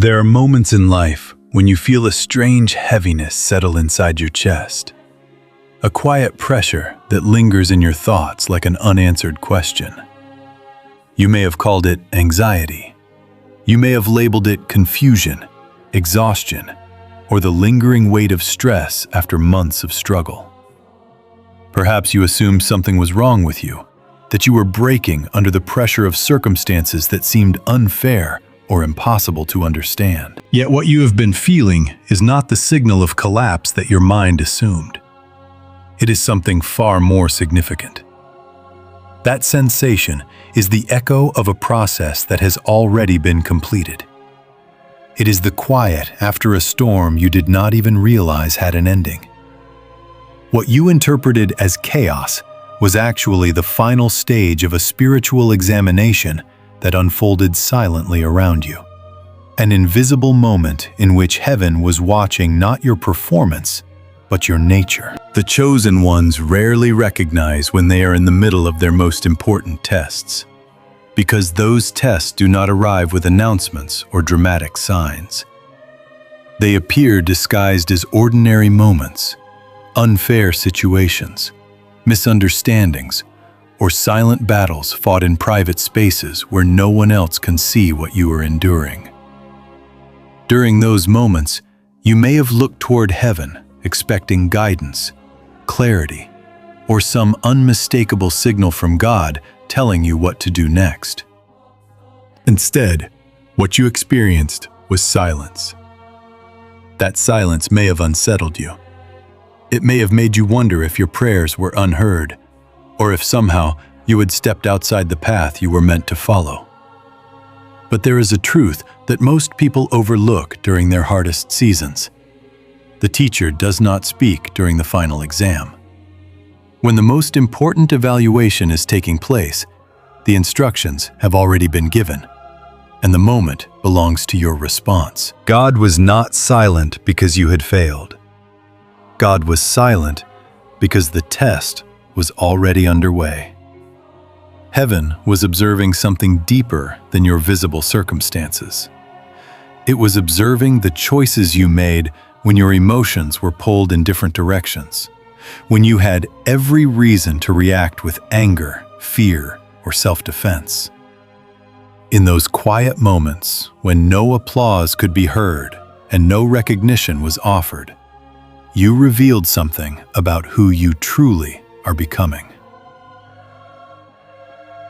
There are moments in life when you feel a strange heaviness settle inside your chest. A quiet pressure that lingers in your thoughts like an unanswered question. You may have called it anxiety. You may have labeled it confusion, exhaustion, or the lingering weight of stress after months of struggle. Perhaps you assumed something was wrong with you, that you were breaking under the pressure of circumstances that seemed unfair or impossible to understand. Yet what you have been feeling is not the signal of collapse that your mind assumed. It is something far more significant. That sensation is the echo of a process that has already been completed. It is the quiet after a storm you did not even realize had an ending. What you interpreted as chaos was actually the final stage of a spiritual examination that unfolded silently around you. An invisible moment in which heaven was watching not your performance, but your nature. The chosen ones rarely recognize when they are in the middle of their most important tests, because those tests do not arrive with announcements or dramatic signs. They appear disguised as ordinary moments, unfair situations, misunderstandings, or silent battles fought in private spaces where no one else can see what you are enduring. During those moments, you may have looked toward heaven, expecting guidance, clarity, or some unmistakable signal from God telling you what to do next. Instead, what you experienced was silence. That silence may have unsettled you. It may have made you wonder if your prayers were unheard, or if somehow you had stepped outside the path you were meant to follow. But there is a truth that most people overlook during their hardest seasons. The teacher does not speak during the final exam. When the most important evaluation is taking place, the instructions have already been given, and the moment belongs to your response. God was not silent because you had failed. God was silent because the test was already underway. Heaven was observing something deeper than your visible circumstances. It was observing the choices you made when your emotions were pulled in different directions, when you had every reason to react with anger, fear, or self-defense. In those quiet moments when no applause could be heard and no recognition was offered, you revealed something about who you truly are becoming.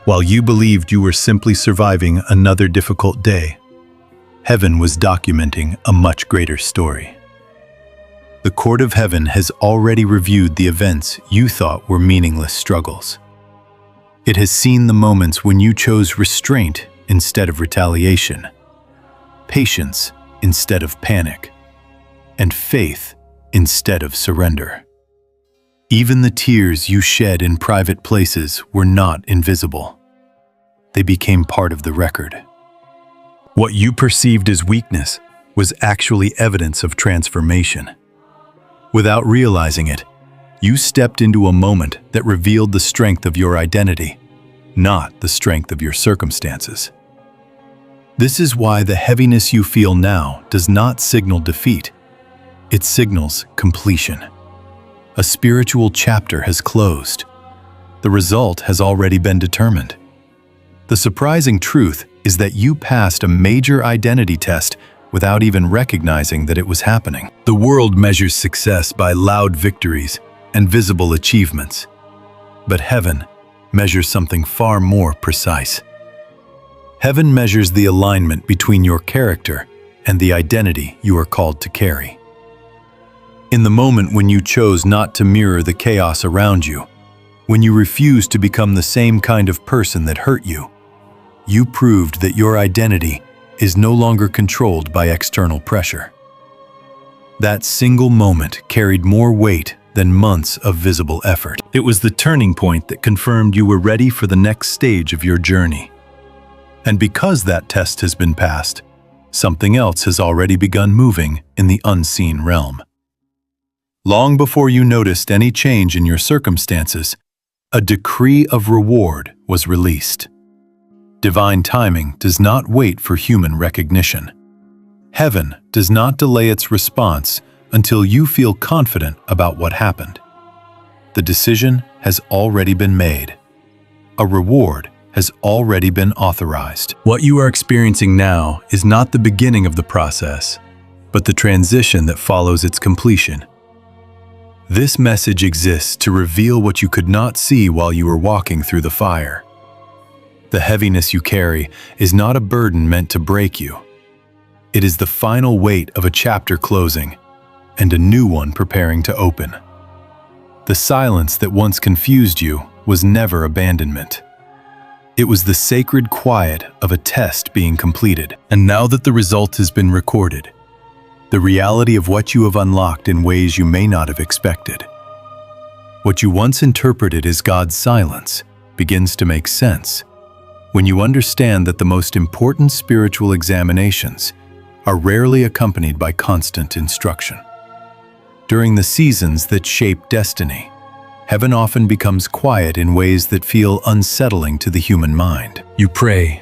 While you believed you were simply surviving another difficult day, heaven was documenting a much greater story. The court of heaven has already reviewed the events you thought were meaningless struggles. It has seen the moments when you chose restraint instead of retaliation, patience instead of panic, and faith instead of surrender. Even the tears you shed in private places were not invisible. They became part of the record. What you perceived as weakness was actually evidence of transformation. Without realizing it, you stepped into a moment that revealed the strength of your identity, not the strength of your circumstances. This is why the heaviness you feel now does not signal defeat. It signals completion. A spiritual chapter has closed. The result has already been determined. The surprising truth is that you passed a major identity test without even recognizing that it was happening. The world measures success by loud victories and visible achievements. But heaven measures something far more precise. Heaven measures the alignment between your character and the identity you are called to carry. In the moment when you chose not to mirror the chaos around you, when you refused to become the same kind of person that hurt you, you proved that your identity is no longer controlled by external pressure. That single moment carried more weight than months of visible effort. It was the turning point that confirmed you were ready for the next stage of your journey. And because that test has been passed, something else has already begun moving in the unseen realm. Long before you noticed any change in your circumstances, a decree of reward was released. Divine timing does not wait for human recognition. Heaven does not delay its response until you feel confident about what happened. The decision has already been made. A reward has already been authorized. What you are experiencing now is not the beginning of the process, but the transition that follows its completion. This message exists to reveal what you could not see while you were walking through the fire. The heaviness you carry is not a burden meant to break you. It is the final weight of a chapter closing and a new one preparing to open. The silence that once confused you was never abandonment. It was the sacred quiet of a test being completed. And now that the result has been recorded, the reality of what you have unlocked in ways you may not have expected. What you once interpreted as God's silence begins to make sense when you understand that the most important spiritual examinations are rarely accompanied by constant instruction. During the seasons that shape destiny, heaven often becomes quiet in ways that feel unsettling to the human mind. You pray,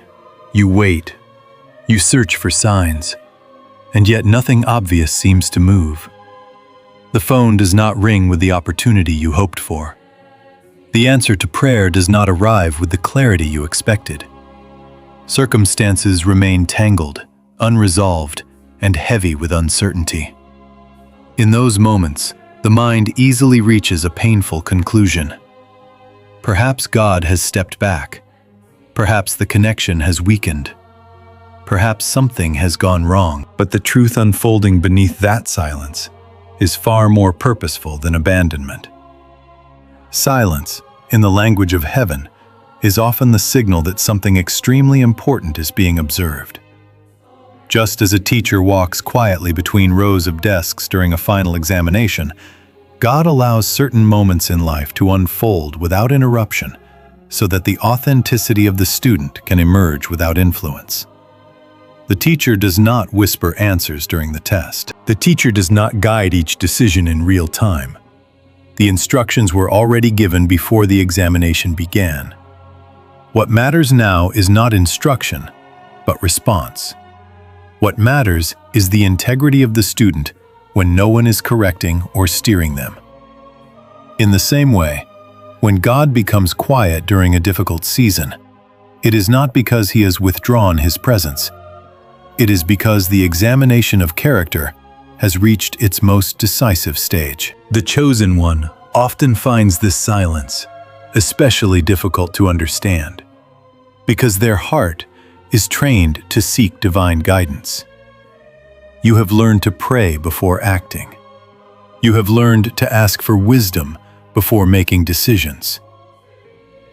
you wait, you search for signs, and yet nothing obvious seems to move. The phone does not ring with the opportunity you hoped for. The answer to prayer does not arrive with the clarity you expected. Circumstances remain tangled, unresolved, and heavy with uncertainty. In those moments, the mind easily reaches a painful conclusion. Perhaps God has stepped back. Perhaps the connection has weakened. Perhaps something has gone wrong. But the truth unfolding beneath that silence is far more purposeful than abandonment. Silence, in the language of heaven, is often the signal that something extremely important is being observed. Just as a teacher walks quietly between rows of desks during a final examination, God allows certain moments in life to unfold without interruption so that the authenticity of the student can emerge without influence. The teacher does not whisper answers during the test. The teacher does not guide each decision in real time. The instructions were already given before the examination began. What matters now is not instruction, but response. What matters is the integrity of the student when no one is correcting or steering them. In the same way, when God becomes quiet during a difficult season, it is not because He has withdrawn His presence. It is because the examination of character has reached its most decisive stage. The chosen one often finds this silence especially difficult to understand, because their heart is trained to seek divine guidance. You have learned to pray before acting. You have learned to ask for wisdom before making decisions.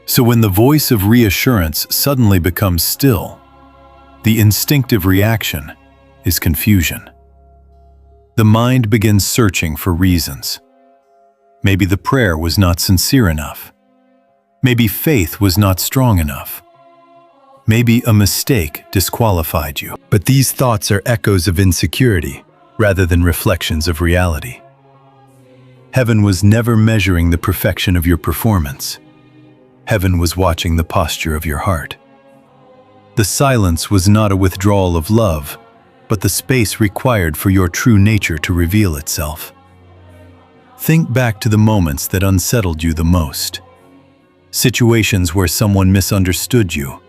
So when the voice of reassurance suddenly becomes still, the instinctive reaction is confusion. The mind begins searching for reasons. Maybe the prayer was not sincere enough. Maybe faith was not strong enough. Maybe a mistake disqualified you. But these thoughts are echoes of insecurity rather than reflections of reality. Heaven was never measuring the perfection of your performance. Heaven was watching the posture of your heart. The silence was not a withdrawal of love, but the space required for your true nature to reveal itself. Think back to the moments that unsettled you the most. Situations where someone misunderstood you.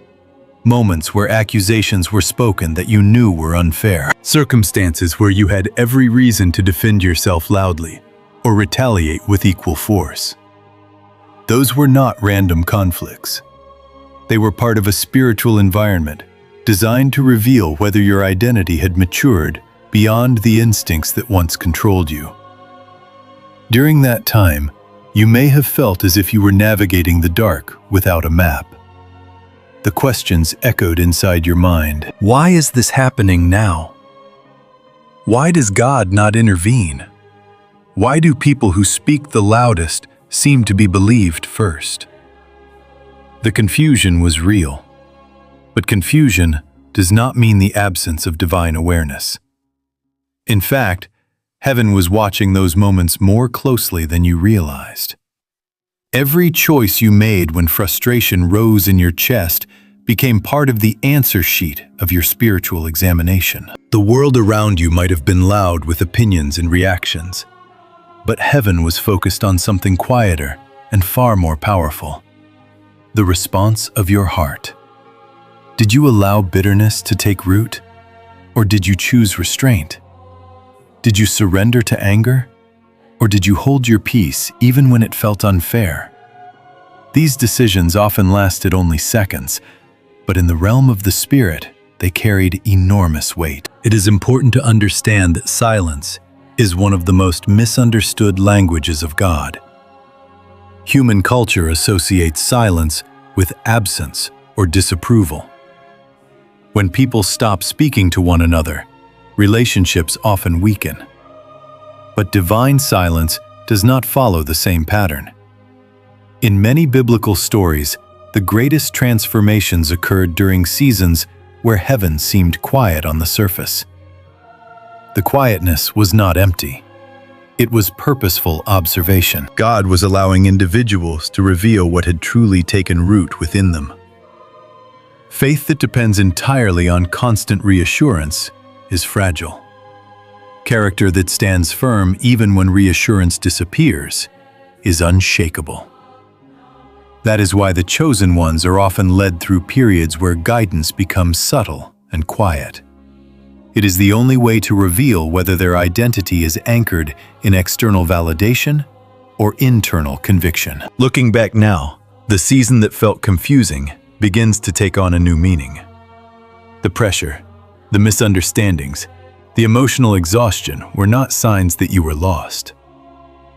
Moments where accusations were spoken that you knew were unfair. Circumstances where you had every reason to defend yourself loudly or retaliate with equal force. Those were not random conflicts. They were part of a spiritual environment designed to reveal whether your identity had matured beyond the instincts that once controlled you. During that time, you may have felt as if you were navigating the dark without a map. The questions echoed inside your mind. Why is this happening now? Why does God not intervene? Why do people who speak the loudest seem to be believed first? The confusion was real, but confusion does not mean the absence of divine awareness. In fact, heaven was watching those moments more closely than you realized. Every choice you made when frustration rose in your chest became part of the answer sheet of your spiritual examination. The world around you might have been loud with opinions and reactions, but heaven was focused on something quieter and far more powerful: the response of your heart. Did you allow bitterness to take root, or did you choose restraint? Did you surrender to anger, or did you hold your peace even when it felt unfair? These decisions often lasted only seconds, but in the realm of the spirit, they carried enormous weight. It is important to understand that silence is one of the most misunderstood languages of God. Human culture associates silence with absence or disapproval. When people stop speaking to one another, relationships often weaken. But divine silence does not follow the same pattern. In many biblical stories, the greatest transformations occurred during seasons where heaven seemed quiet on the surface. The quietness was not empty. It was purposeful observation. God was allowing individuals to reveal what had truly taken root within them. Faith that depends entirely on constant reassurance is fragile. Character that stands firm even when reassurance disappears is unshakable. That is why the chosen ones are often led through periods where guidance becomes subtle and quiet. It is the only way to reveal whether their identity is anchored in external validation or internal conviction. Looking back now, the season that felt confusing begins to take on a new meaning. The pressure, the misunderstandings, the emotional exhaustion were not signs that you were lost.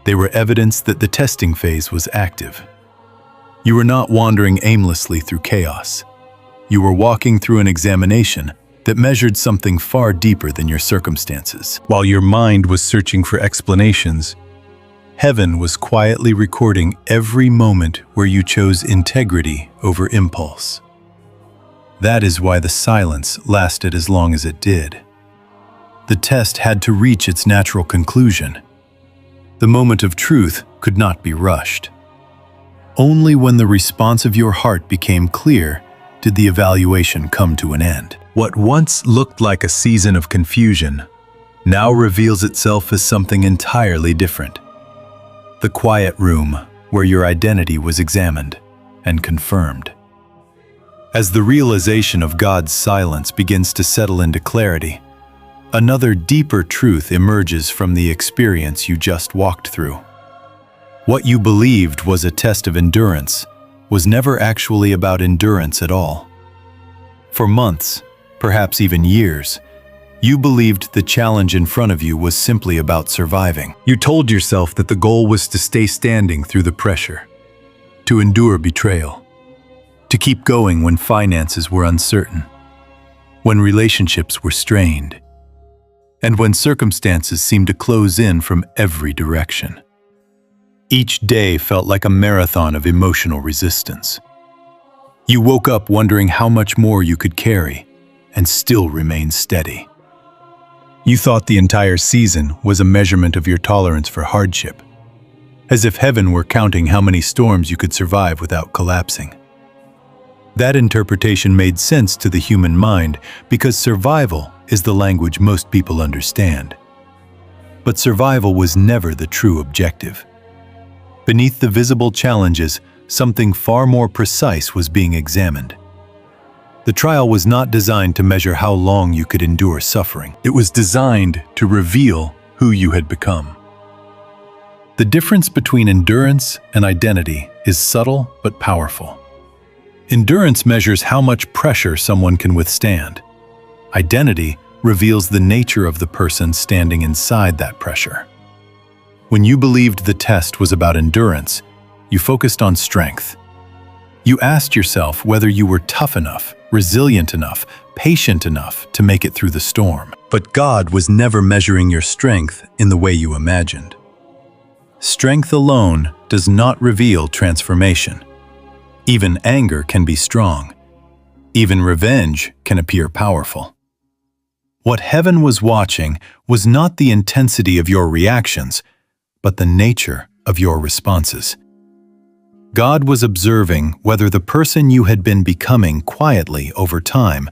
They were evidence that the testing phase was active. You were not wandering aimlessly through chaos. You were walking through an examination that measured something far deeper than your circumstances. While your mind was searching for explanations, heaven was quietly recording every moment where you chose integrity over impulse. That is why the silence lasted as long as it did. The test had to reach its natural conclusion. The moment of truth could not be rushed. Only when the response of your heart became clear did the evaluation come to an end. What once looked like a season of confusion now reveals itself as something entirely different. The quiet room where your identity was examined and confirmed. As the realization of God's silence begins to settle into clarity, another deeper truth emerges from the experience you just walked through. What you believed was a test of endurance was never actually about endurance at all. For months, perhaps even years, you believed the challenge in front of you was simply about surviving. You told yourself that the goal was to stay standing through the pressure, to endure betrayal, to keep going when finances were uncertain, when relationships were strained, and when circumstances seemed to close in from every direction. Each day felt like a marathon of emotional resistance. You woke up wondering how much more you could carry and still remain steady. You thought the entire season was a measurement of your tolerance for hardship, as if heaven were counting how many storms you could survive without collapsing. That interpretation made sense to the human mind because survival is the language most people understand. But survival was never the true objective. Beneath the visible challenges, something far more precise was being examined. The trial was not designed to measure how long you could endure suffering. It was designed to reveal who you had become. The difference between endurance and identity is subtle but powerful. Endurance measures how much pressure someone can withstand. Identity reveals the nature of the person standing inside that pressure. When you believed the test was about endurance, you focused on strength. You asked yourself whether you were tough enough, resilient enough, patient enough to make it through the storm. But God was never measuring your strength in the way you imagined. Strength alone does not reveal transformation. Even anger can be strong. Even revenge can appear powerful. What heaven was watching was not the intensity of your reactions, but the nature of your responses. God was observing whether the person you had been becoming quietly over time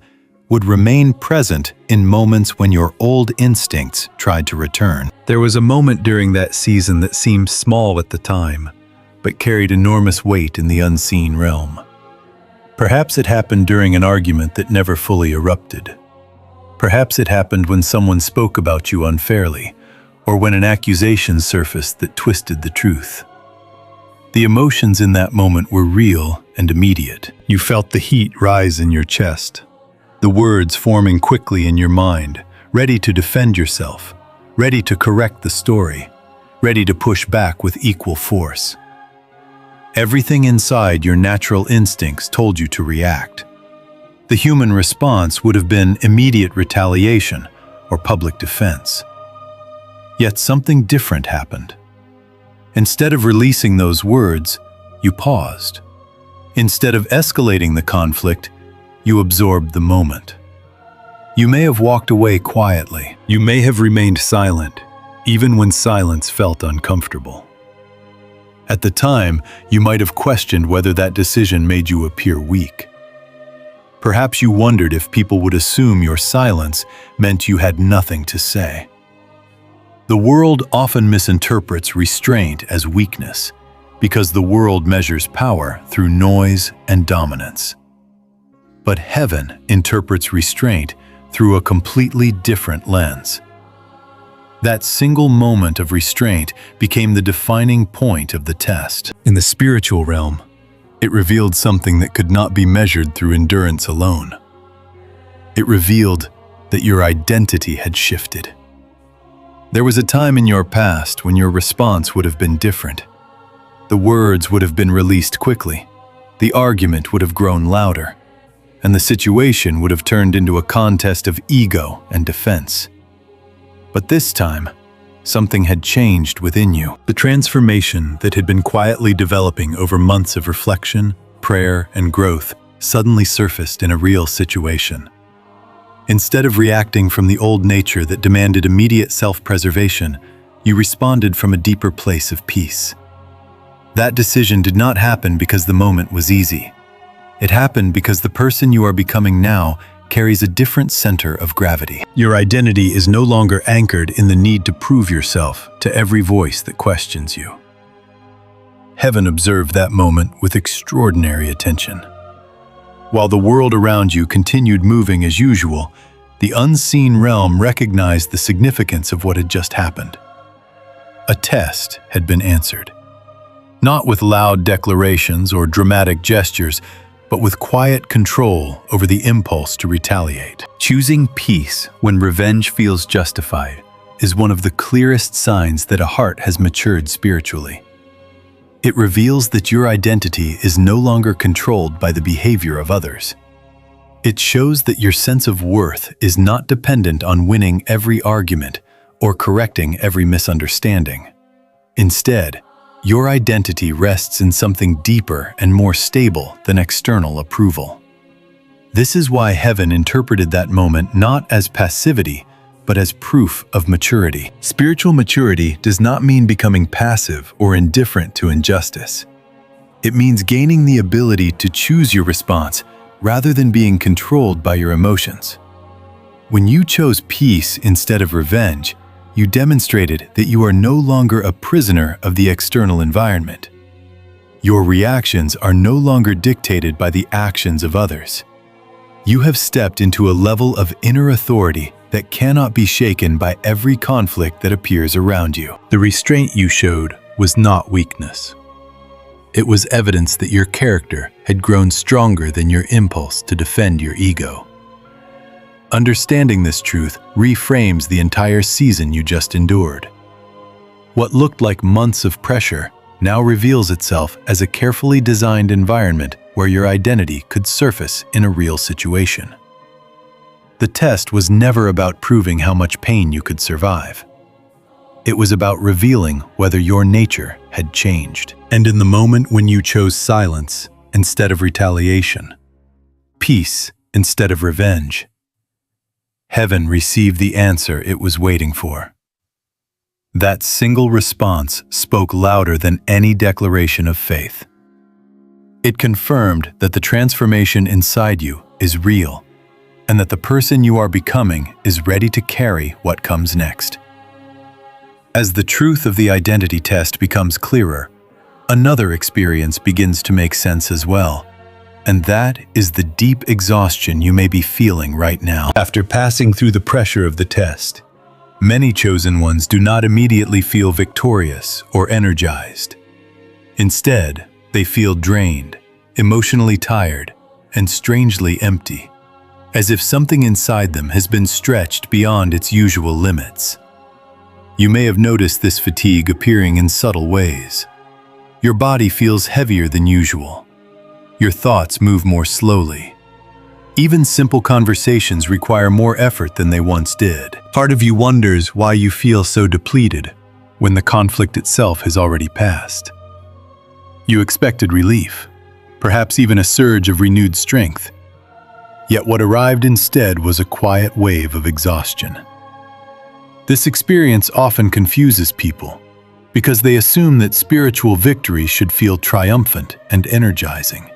would remain present in moments when your old instincts tried to return. There was a moment during that season that seemed small at the time, but carried enormous weight in the unseen realm. Perhaps it happened during an argument that never fully erupted. Perhaps it happened when someone spoke about you unfairly, or when an accusation surfaced that twisted the truth. The emotions in that moment were real and immediate. You felt the heat rise in your chest, the words forming quickly in your mind, ready to defend yourself, ready to correct the story, ready to push back with equal force. Everything inside your natural instincts told you to react. The human response would have been immediate retaliation or public defense. Yet something different happened. Instead of releasing those words, you paused. Instead of escalating the conflict, you absorbed the moment. You may have walked away quietly. You may have remained silent, even when silence felt uncomfortable. At the time, you might have questioned whether that decision made you appear weak. Perhaps you wondered if people would assume your silence meant you had nothing to say. The world often misinterprets restraint as weakness because the world measures power through noise and dominance. But heaven interprets restraint through a completely different lens. That single moment of restraint became the defining point of the test. In the spiritual realm, it revealed something that could not be measured through endurance alone. It revealed that your identity had shifted. There was a time in your past when your response would have been different. The words would have been released quickly, the argument would have grown louder, and the situation would have turned into a contest of ego and defense. But this time, something had changed within you. The transformation that had been quietly developing over months of reflection, prayer, and growth suddenly surfaced in a real situation. Instead of reacting from the old nature that demanded immediate self-preservation, you responded from a deeper place of peace. That decision did not happen because the moment was easy. It happened because the person you are becoming now carries a different center of gravity. Your identity is no longer anchored in the need to prove yourself to every voice that questions you. Heaven observed that moment with extraordinary attention. While the world around you continued moving as usual, the unseen realm recognized the significance of what had just happened. A test had been answered. Not with loud declarations or dramatic gestures, but with quiet control over the impulse to retaliate. Choosing peace when revenge feels justified is one of the clearest signs that a heart has matured spiritually. It reveals that your identity is no longer controlled by the behavior of others. It shows that your sense of worth is not dependent on winning every argument or correcting every misunderstanding. Instead, your identity rests in something deeper and more stable than external approval. This is why heaven interpreted that moment not as passivity, but as proof of maturity. Spiritual maturity does not mean becoming passive or indifferent to injustice. It means gaining the ability to choose your response rather than being controlled by your emotions. When you chose peace instead of revenge, you demonstrated that you are no longer a prisoner of the external environment. Your reactions are no longer dictated by the actions of others. You have stepped into a level of inner authority that cannot be shaken by every conflict that appears around you. The restraint you showed was not weakness. It was evidence that your character had grown stronger than your impulse to defend your ego. Understanding this truth reframes the entire season you just endured. What looked like months of pressure now reveals itself as a carefully designed environment where your identity could surface in a real situation. The test was never about proving how much pain you could survive. It was about revealing whether your nature had changed. And in the moment when you chose silence instead of retaliation, peace instead of revenge, heaven received the answer it was waiting for. That single response spoke louder than any declaration of faith. It confirmed that the transformation inside you is real, and that the person you are becoming is ready to carry what comes next. As the truth of the identity test becomes clearer, another experience begins to make sense as well, and that is the deep exhaustion you may be feeling right now. After passing through the pressure of the test, many chosen ones do not immediately feel victorious or energized. Instead, they feel drained, emotionally tired, and strangely empty, as if something inside them has been stretched beyond its usual limits. You may have noticed this fatigue appearing in subtle ways. Your body feels heavier than usual. Your thoughts move more slowly. Even simple conversations require more effort than they once did. Part of you wonders why you feel so depleted when the conflict itself has already passed. You expected relief, perhaps even a surge of renewed strength. Yet what arrived instead was a quiet wave of exhaustion. This experience often confuses people because they assume that spiritual victory should feel triumphant and energizing.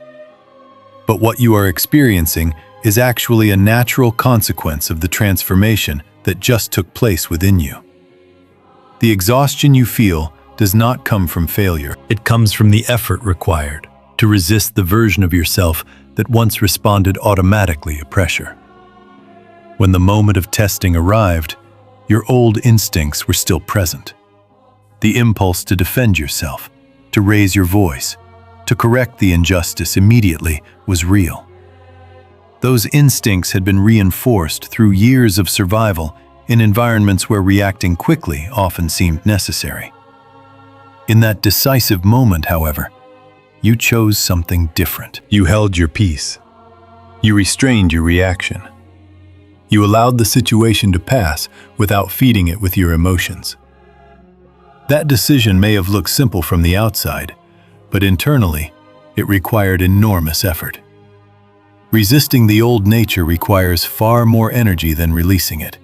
But what you are experiencing is actually a natural consequence of the transformation that just took place within you. The exhaustion you feel does not come from failure. It comes from the effort required to resist the version of yourself that once responded automatically to pressure. When the moment of testing arrived, your old instincts were still present. The impulse to defend yourself, to raise your voice, to correct the injustice immediately was real. Those instincts had been reinforced through years of survival in environments where reacting quickly often seemed necessary. In that decisive moment, however, you chose something different. You held your peace. You restrained your reaction. You allowed the situation to pass without feeding it with your emotions. That decision may have looked simple from the outside, but internally, it required enormous effort. Resisting the old nature requires far more energy than releasing it.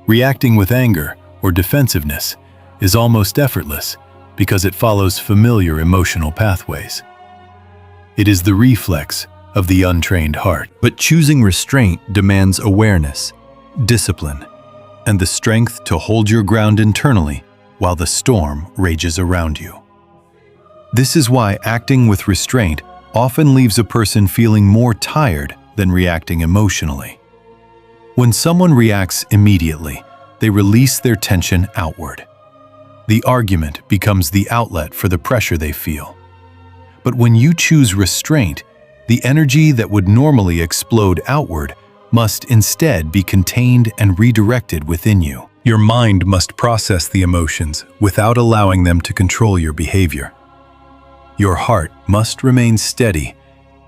Reacting with anger or defensiveness is almost effortless because it follows familiar emotional pathways. It is the reflex of the untrained heart. But choosing restraint demands awareness, discipline, and the strength to hold your ground internally while the storm rages around you. This is why acting with restraint often leaves a person feeling more tired than reacting emotionally. When someone reacts immediately, they release their tension outward. The argument becomes the outlet for the pressure they feel. But when you choose restraint, the energy that would normally explode outward must instead be contained and redirected within you. Your mind must process the emotions without allowing them to control your behavior. Your heart must remain steady,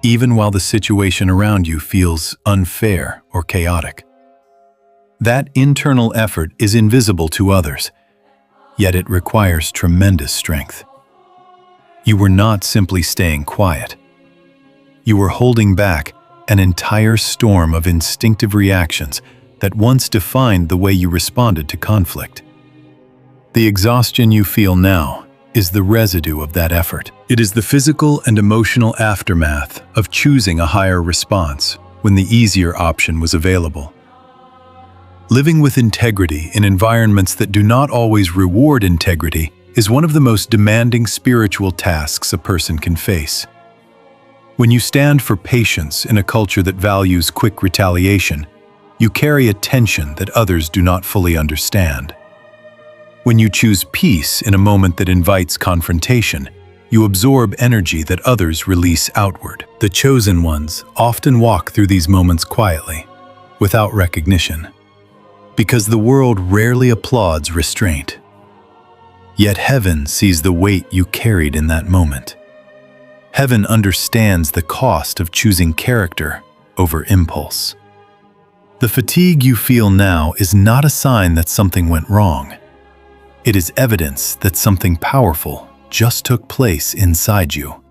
even while the situation around you feels unfair or chaotic. That internal effort is invisible to others, yet it requires tremendous strength. You were not simply staying quiet. You were holding back an entire storm of instinctive reactions that once defined the way you responded to conflict. The exhaustion you feel now is the residue of that effort. It is the physical and emotional aftermath of choosing a higher response when the easier option was available. Living with integrity in environments that do not always reward integrity is one of the most demanding spiritual tasks a person can face. When you stand for patience in a culture that values quick retaliation, you carry a tension that others do not fully understand. When you choose peace in a moment that invites confrontation, you absorb energy that others release outward. The chosen ones often walk through these moments quietly, without recognition, because the world rarely applauds restraint. Yet heaven sees the weight you carried in that moment. Heaven understands the cost of choosing character over impulse. The fatigue you feel now is not a sign that something went wrong. It is evidence that something powerful just took place inside you.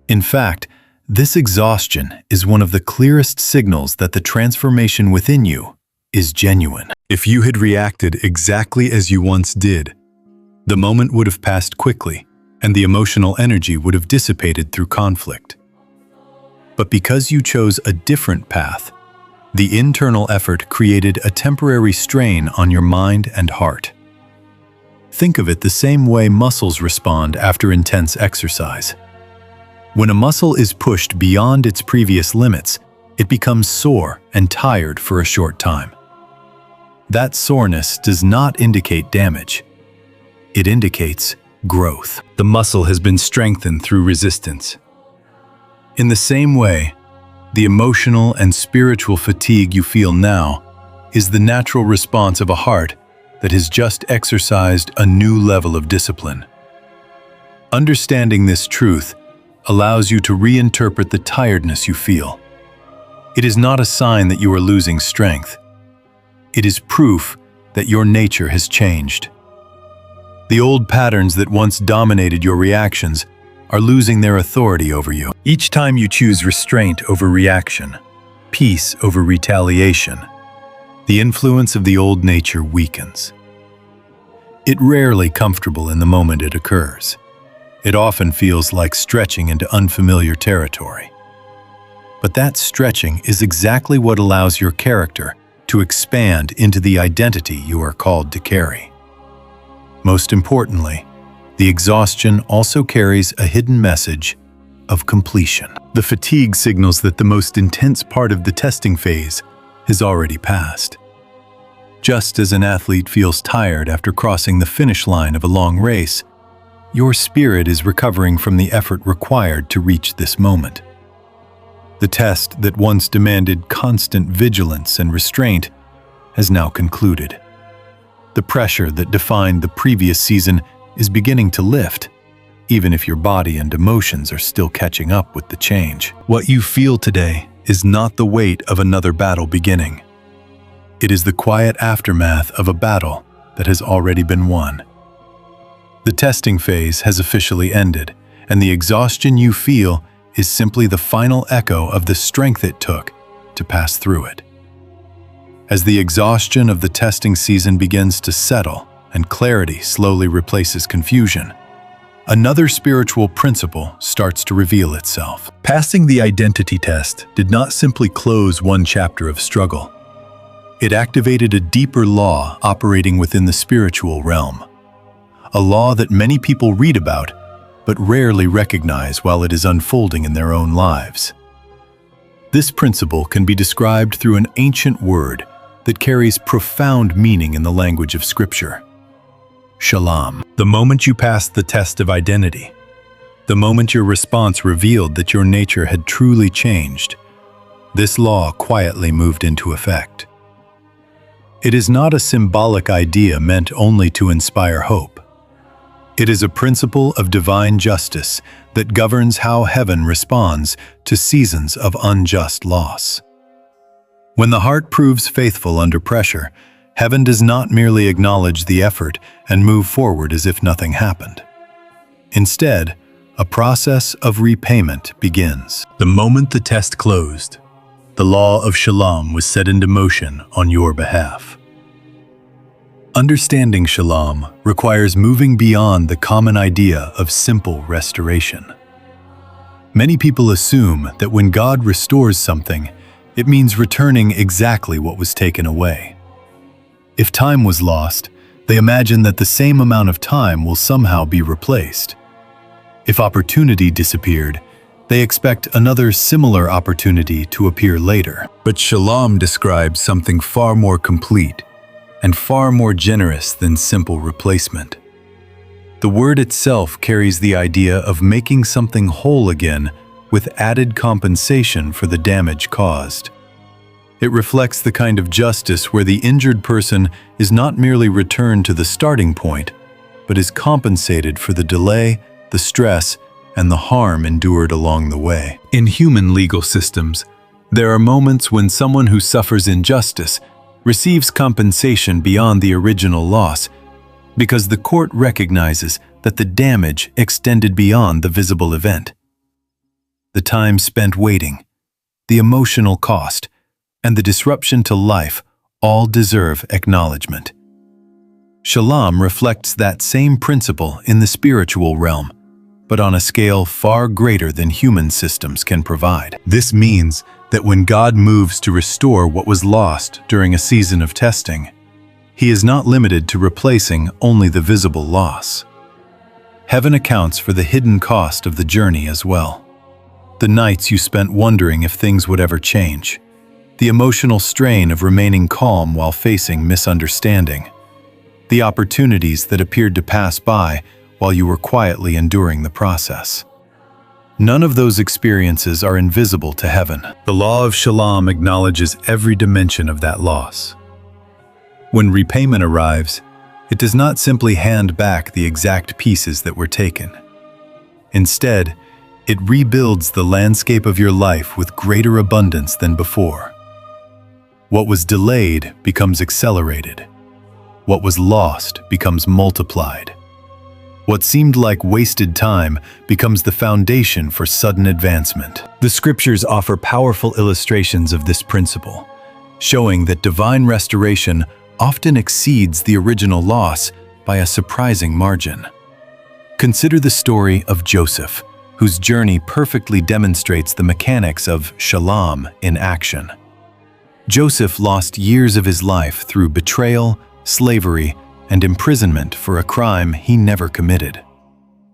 In fact, this exhaustion is one of the clearest signals that the transformation within you is genuine. If you had reacted exactly as you once did, the moment would have passed quickly, and the emotional energy would have dissipated through conflict. But because you chose a different path, the internal effort created a temporary strain on your mind and heart. Think of it the same way muscles respond after intense exercise. When a muscle is pushed beyond its previous limits, it becomes sore and tired for a short time. That soreness does not indicate damage. It indicates growth. The muscle has been strengthened through resistance. In the same way, the emotional and spiritual fatigue you feel now is the natural response of a heart that has just exercised a new level of discipline. Understanding this truth allows you to reinterpret the tiredness you feel. It is not a sign that you are losing strength. It is proof that your nature has changed. The old patterns that once dominated your reactions are losing their authority over you. Each time you choose restraint over reaction, peace over retaliation, the influence of the old nature weakens. It's rarely comfortable in the moment it occurs. It often feels like stretching into unfamiliar territory. But that stretching is exactly what allows your character to expand into the identity you are called to carry. Most importantly, the exhaustion also carries a hidden message of completion. The fatigue signals that the most intense part of the testing phase has already passed. Just as an athlete feels tired after crossing the finish line of a long race, your spirit is recovering from the effort required to reach this moment. The test that once demanded constant vigilance and restraint has now concluded. The pressure that defined the previous season is beginning to lift, even if your body and emotions are still catching up with the change. What you feel today is not the weight of another battle beginning. It is the quiet aftermath of a battle that has already been won. The testing phase has officially ended, and the exhaustion you feel is simply the final echo of the strength it took to pass through it. As the exhaustion of the testing season begins to settle and clarity slowly replaces confusion, another spiritual principle starts to reveal itself. Passing the identity test did not simply close one chapter of struggle. It activated a deeper law operating within the spiritual realm, a law that many people read about but rarely recognize while it is unfolding in their own lives. This principle can be described through an ancient word that carries profound meaning in the language of Scripture. Shalom. The moment you passed the test of identity, the moment your response revealed that your nature had truly changed, this law quietly moved into effect. It is not a symbolic idea meant only to inspire hope. It is a principle of divine justice that governs how heaven responds to seasons of unjust loss. When the heart proves faithful under pressure, heaven does not merely acknowledge the effort and move forward as if nothing happened. Instead, a process of repayment begins. The moment the test closed, the law of Shalom was set into motion on your behalf. Understanding Shalom requires moving beyond the common idea of simple restoration. Many people assume that when God restores something, it means returning exactly what was taken away. If time was lost, they imagine that the same amount of time will somehow be replaced. If opportunity disappeared, they expect another similar opportunity to appear later. But Shalom describes something far more complete and far more generous than simple replacement. The word itself carries the idea of making something whole again with added compensation for the damage caused. It reflects the kind of justice where the injured person is not merely returned to the starting point, but is compensated for the delay, the stress, and the harm endured along the way. In human legal systems, there are moments when someone who suffers injustice receives compensation beyond the original loss because the court recognizes that the damage extended beyond the visible event. The time spent waiting, the emotional cost, and the disruption to life all deserve acknowledgement. Shalom reflects that same principle in the spiritual realm, but on a scale far greater than human systems can provide. This means that when God moves to restore what was lost during a season of testing, He is not limited to replacing only the visible loss. Heaven accounts for the hidden cost of the journey as well. The nights you spent wondering if things would ever change, the emotional strain of remaining calm while facing misunderstanding, the opportunities that appeared to pass by while you were quietly enduring the process. None of those experiences are invisible to heaven. The law of Shalom acknowledges every dimension of that loss. When repayment arrives, it does not simply hand back the exact pieces that were taken. Instead, it rebuilds the landscape of your life with greater abundance than before. What was delayed becomes accelerated. What was lost becomes multiplied. What seemed like wasted time becomes the foundation for sudden advancement. The scriptures offer powerful illustrations of this principle, showing that divine restoration often exceeds the original loss by a surprising margin. Consider the story of Joseph, whose journey perfectly demonstrates the mechanics of Shalom in action. Joseph lost years of his life through betrayal, slavery, and imprisonment for a crime he never committed.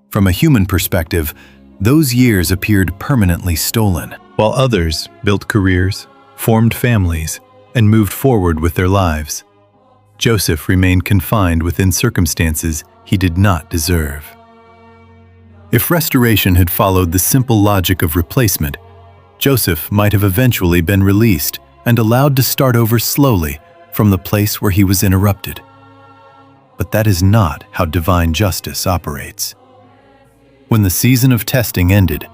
From a human perspective, those years appeared permanently stolen, while others built careers, formed families, and moved forward with their lives. Joseph remained confined within circumstances he did not deserve. If restoration had followed the simple logic of replacement, Joseph might have eventually been released and allowed to start over slowly from the place where he was interrupted. But that is not how divine justice operates. When the season of testing ended,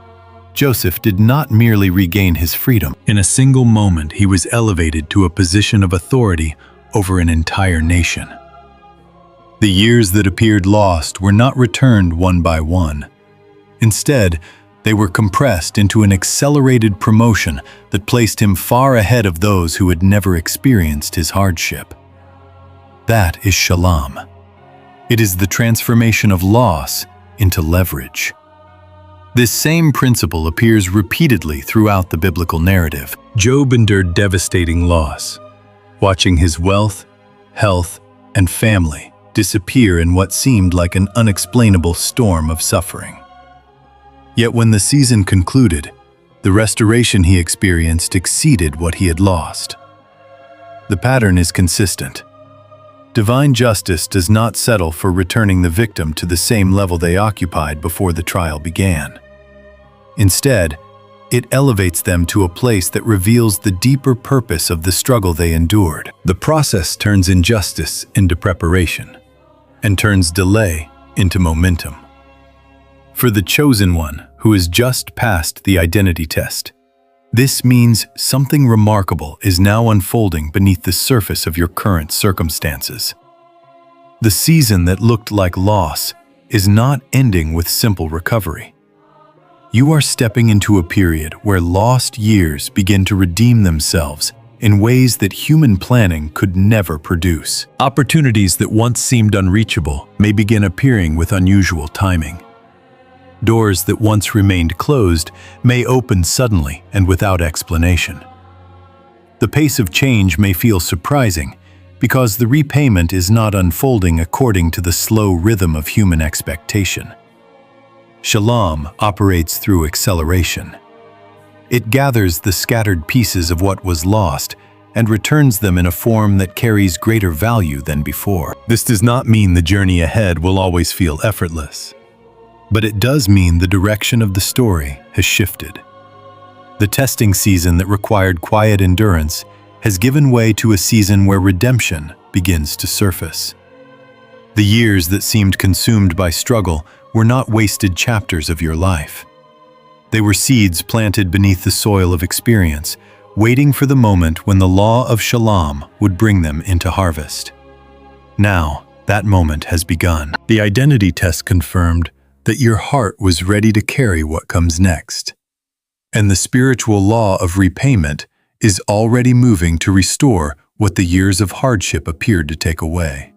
Joseph did not merely regain his freedom. In a single moment, he was elevated to a position of authority over an entire nation. The years that appeared lost were not returned one by one. Instead, they were compressed into an accelerated promotion that placed him far ahead of those who had never experienced his hardship. That is Shalom. It is the transformation of loss into leverage. This same principle appears repeatedly throughout the biblical narrative. Job endured devastating loss, watching his wealth, health, and family disappear in what seemed like an unexplainable storm of suffering. Yet when the season concluded, the restoration he experienced exceeded what he had lost. The pattern is consistent. Divine justice does not settle for returning the victim to the same level they occupied before the trial began. Instead, it elevates them to a place that reveals the deeper purpose of the struggle they endured. The process turns injustice into preparation, and turns delay into momentum. For the chosen one who has just passed the identity test, this means something remarkable is now unfolding beneath the surface of your current circumstances. The season that looked like loss is not ending with simple recovery. You are stepping into a period where lost years begin to redeem themselves in ways that human planning could never produce. Opportunities that once seemed unreachable may begin appearing with unusual timing. Doors that once remained closed may open suddenly and without explanation. The pace of change may feel surprising because the repayment is not unfolding according to the slow rhythm of human expectation. Shalom operates through acceleration. It gathers the scattered pieces of what was lost and returns them in a form that carries greater value than before. This does not mean the journey ahead will always feel effortless. But it does mean the direction of the story has shifted. The testing season that required quiet endurance has given way to a season where redemption begins to surface. The years that seemed consumed by struggle were not wasted chapters of your life. They were seeds planted beneath the soil of experience, waiting for the moment when the law of Shalom would bring them into harvest. Now, that moment has begun. The identity test confirmed that your heart was ready to carry what comes next. And the spiritual law of repayment is already moving to restore what the years of hardship appeared to take away.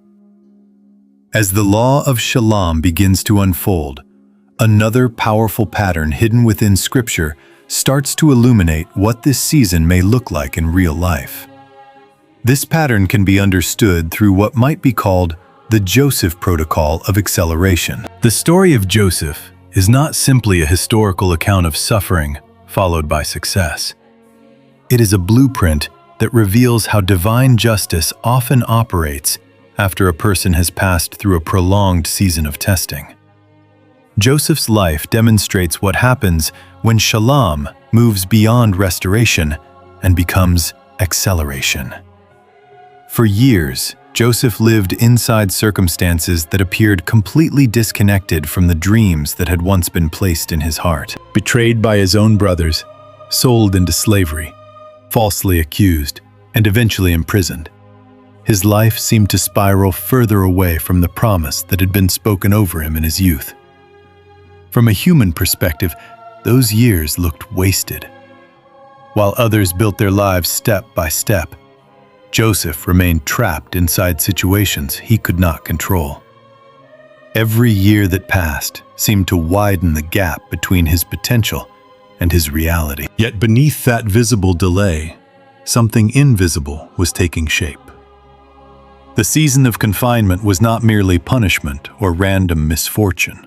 As the law of Shalom begins to unfold, Another powerful pattern hidden within Scripture starts to illuminate what this season may look like in real life. This pattern can be understood through what might be called the Joseph protocol of acceleration. The story of Joseph is not simply a historical account of suffering followed by success. It is a blueprint that reveals how divine justice often operates after a person has passed through a prolonged season of testing. Joseph's life demonstrates what happens when shalom moves beyond restoration and becomes acceleration. For years, Joseph lived inside circumstances that appeared completely disconnected from the dreams that had once been placed in his heart. Betrayed by his own brothers, sold into slavery, falsely accused, and eventually imprisoned, his life seemed to spiral further away from the promise that had been spoken over him in his youth. From a human perspective, those years looked wasted. While others built their lives step by step, Joseph remained trapped inside situations he could not control. Every year that passed seemed to widen the gap between his potential and his reality. Yet beneath that visible delay, something invisible was taking shape. The season of confinement was not merely punishment or random misfortune.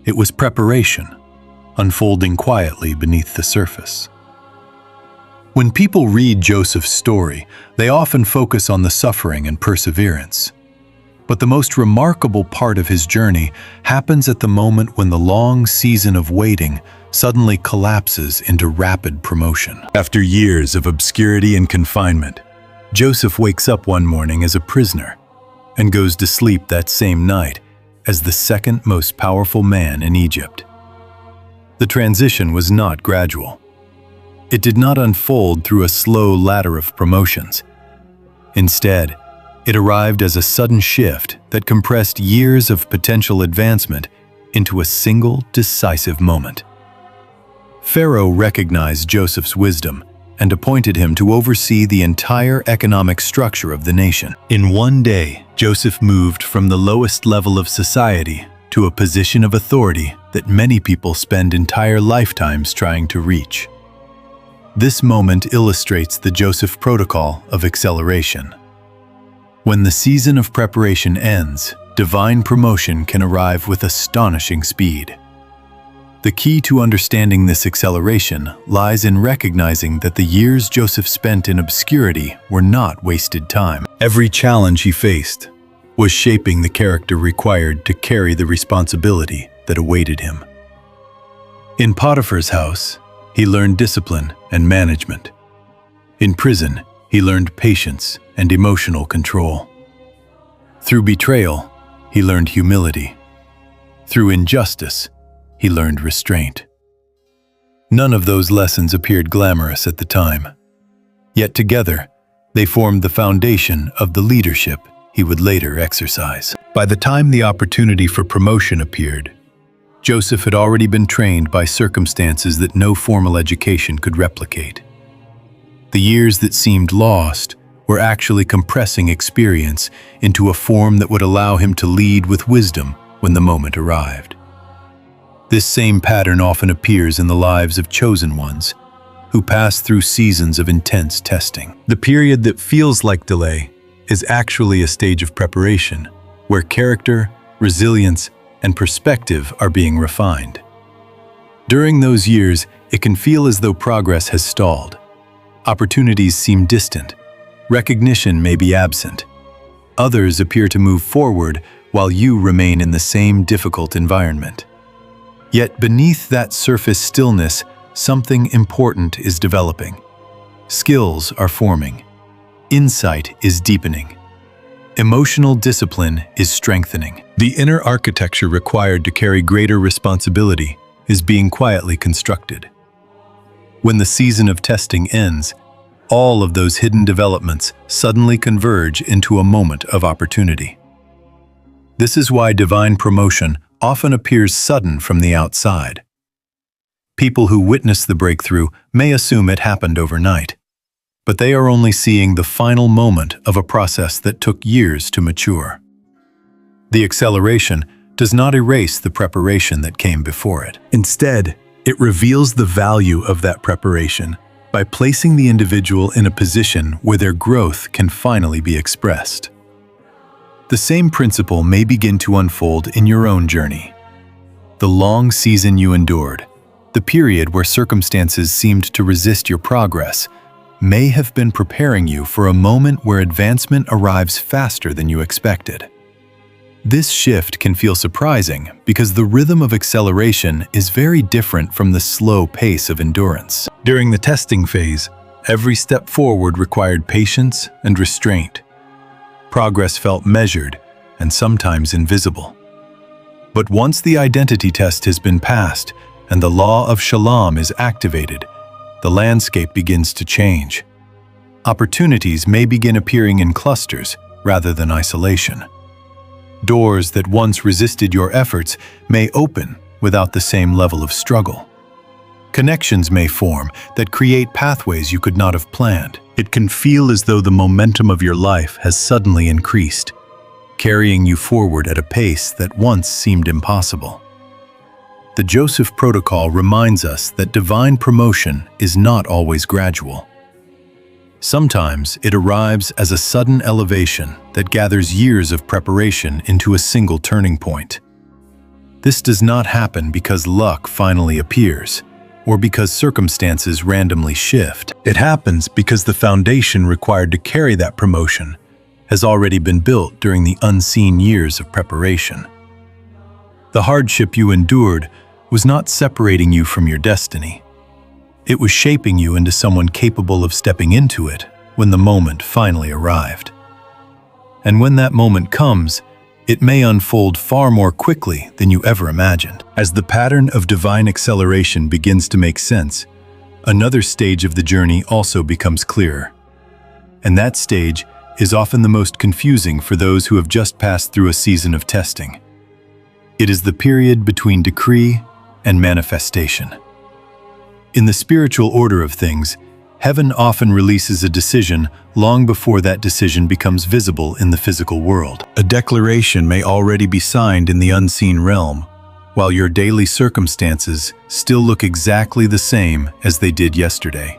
It was preparation, unfolding quietly beneath the surface. When people read Joseph's story, they often focus on the suffering and perseverance. But the most remarkable part of his journey happens at the moment when the long season of waiting suddenly collapses into rapid promotion. After years of obscurity and confinement, Joseph wakes up one morning as a prisoner and goes to sleep that same night as the second most powerful man in Egypt. The transition was not gradual. It did not unfold through a slow ladder of promotions. Instead, it arrived as a sudden shift that compressed years of potential advancement into a single decisive moment. Pharaoh recognized Joseph's wisdom and appointed him to oversee the entire economic structure of the nation. In one day, Joseph moved from the lowest level of society to a position of authority that many people spend entire lifetimes trying to reach. This moment illustrates the Joseph protocol of acceleration. When the season of preparation ends, divine promotion can arrive with astonishing speed. The key to understanding this acceleration lies in recognizing that the years Joseph spent in obscurity were not wasted time. Every challenge he faced was shaping the character required to carry the responsibility that awaited him. In Potiphar's house, he learned discipline and management. In prison, he learned patience and emotional control. Through betrayal, he learned humility. Through injustice, he learned restraint. None of those lessons appeared glamorous at the time. Yet together, they formed the foundation of the leadership he would later exercise. By the time the opportunity for promotion appeared, Joseph had already been trained by circumstances that no formal education could replicate. The years that seemed lost were actually compressing experience into a form that would allow him to lead with wisdom when the moment arrived. This same pattern often appears in the lives of chosen ones who pass through seasons of intense testing. The period that feels like delay is actually a stage of preparation where character, resilience, and perspective are being refined. During those years, it can feel as though progress has stalled. Opportunities seem distant. Recognition may be absent. Others appear to move forward while you remain in the same difficult environment. Yet beneath that surface stillness, something important is developing. Skills are forming. Insight is deepening. Emotional discipline is strengthening. The inner architecture required to carry greater responsibility is being quietly constructed. When the season of testing ends, all of those hidden developments suddenly converge into a moment of opportunity. This is why divine promotion often appears sudden from the outside. People who witness the breakthrough may assume it happened overnight, but they are only seeing the final moment of a process that took years to mature. The acceleration does not erase the preparation that came before it. Instead, it reveals the value of that preparation by placing the individual in a position where their growth can finally be expressed. The same principle may begin to unfold in your own journey. The long season you endured, the period where circumstances seemed to resist your progress, may have been preparing you for a moment where advancement arrives faster than you expected. This shift can feel surprising because the rhythm of acceleration is very different from the slow pace of endurance. During the testing phase, every step forward required patience and restraint. Progress felt measured and sometimes invisible. But once the identity test has been passed and the law of Shalom is activated, the landscape begins to change. Opportunities may begin appearing in clusters rather than isolation. Doors that once resisted your efforts may open without the same level of struggle. Connections may form that create pathways you could not have planned. It can feel as though the momentum of your life has suddenly increased, carrying you forward at a pace that once seemed impossible. The Joseph Protocol reminds us that divine promotion is not always gradual. Sometimes it arrives as a sudden elevation that gathers years of preparation into a single turning point. This does not happen because luck finally appears, or because circumstances randomly shift. It happens because the foundation required to carry that promotion has already been built during the unseen years of preparation. The hardship you endured was not separating you from your destiny. It was shaping you into someone capable of stepping into it when the moment finally arrived. And when that moment comes, it may unfold far more quickly than you ever imagined. As the pattern of divine acceleration begins to make sense, another stage of the journey also becomes clearer. And that stage is often the most confusing for those who have just passed through a season of testing. It is the period between decree and manifestation. In the spiritual order of things, heaven often releases a decision long before that decision becomes visible in the physical world. A declaration may already be signed in the unseen realm, while your daily circumstances still look exactly the same as they did yesterday.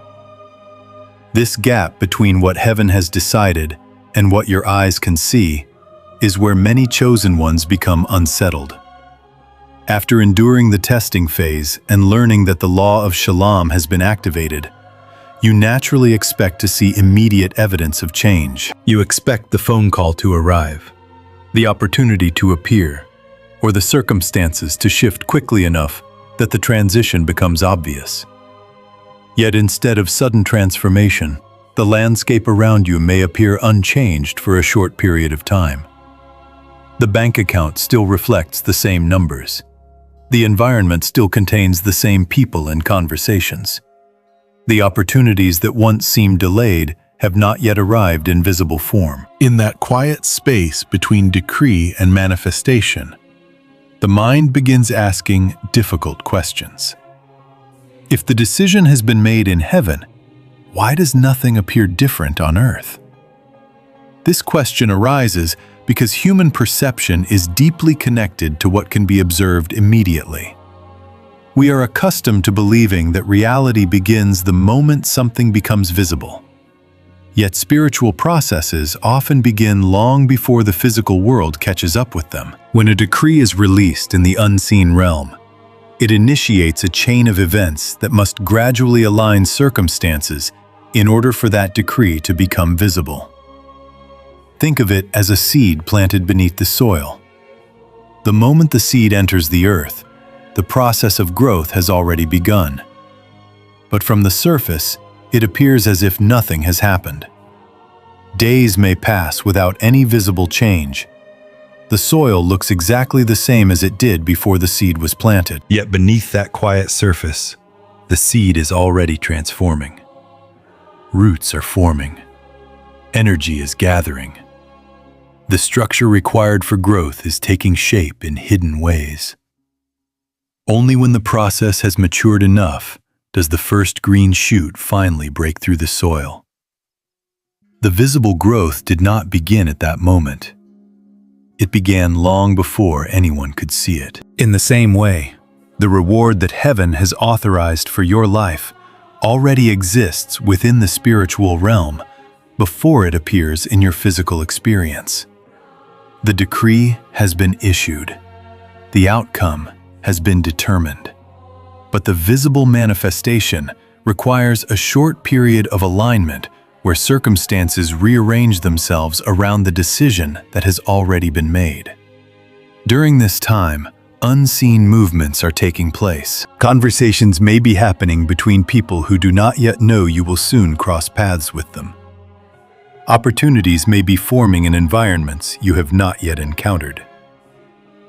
This gap between what heaven has decided and what your eyes can see is where many chosen ones become unsettled. After enduring the testing phase and learning that the law of Shalom has been activated, you naturally expect to see immediate evidence of change. You expect the phone call to arrive, the opportunity to appear, or the circumstances to shift quickly enough that the transition becomes obvious. Yet instead of sudden transformation, the landscape around you may appear unchanged for a short period of time. The bank account still reflects the same numbers. The environment still contains the same people and conversations. The opportunities that once seemed delayed have not yet arrived in visible form. In that quiet space between decree and manifestation, the mind begins asking difficult questions. If the decision has been made in heaven, why does nothing appear different on earth? This question arises because human perception is deeply connected to what can be observed immediately. We are accustomed to believing that reality begins the moment something becomes visible. Yet spiritual processes often begin long before the physical world catches up with them. When a decree is released in the unseen realm, it initiates a chain of events that must gradually align circumstances in order for that decree to become visible. Think of it as a seed planted beneath the soil. The moment the seed enters the earth, the process of growth has already begun. But from the surface, it appears as if nothing has happened. Days may pass without any visible change. The soil looks exactly the same as it did before the seed was planted. Yet beneath that quiet surface, the seed is already transforming. Roots are forming. Energy is gathering. The structure required for growth is taking shape in hidden ways. Only when the process has matured enough does the first green shoot finally break through the soil. The visible growth did not begin at that moment. It began long before anyone could see it. In the same way, the reward that heaven has authorized for your life already exists within the spiritual realm before it appears in your physical experience. The decree has been issued. The outcome has been determined. But the visible manifestation requires a short period of alignment where circumstances rearrange themselves around the decision that has already been made. During this time, unseen movements are taking place. Conversations may be happening between people who do not yet know you will soon cross paths with them. Opportunities may be forming in environments you have not yet encountered.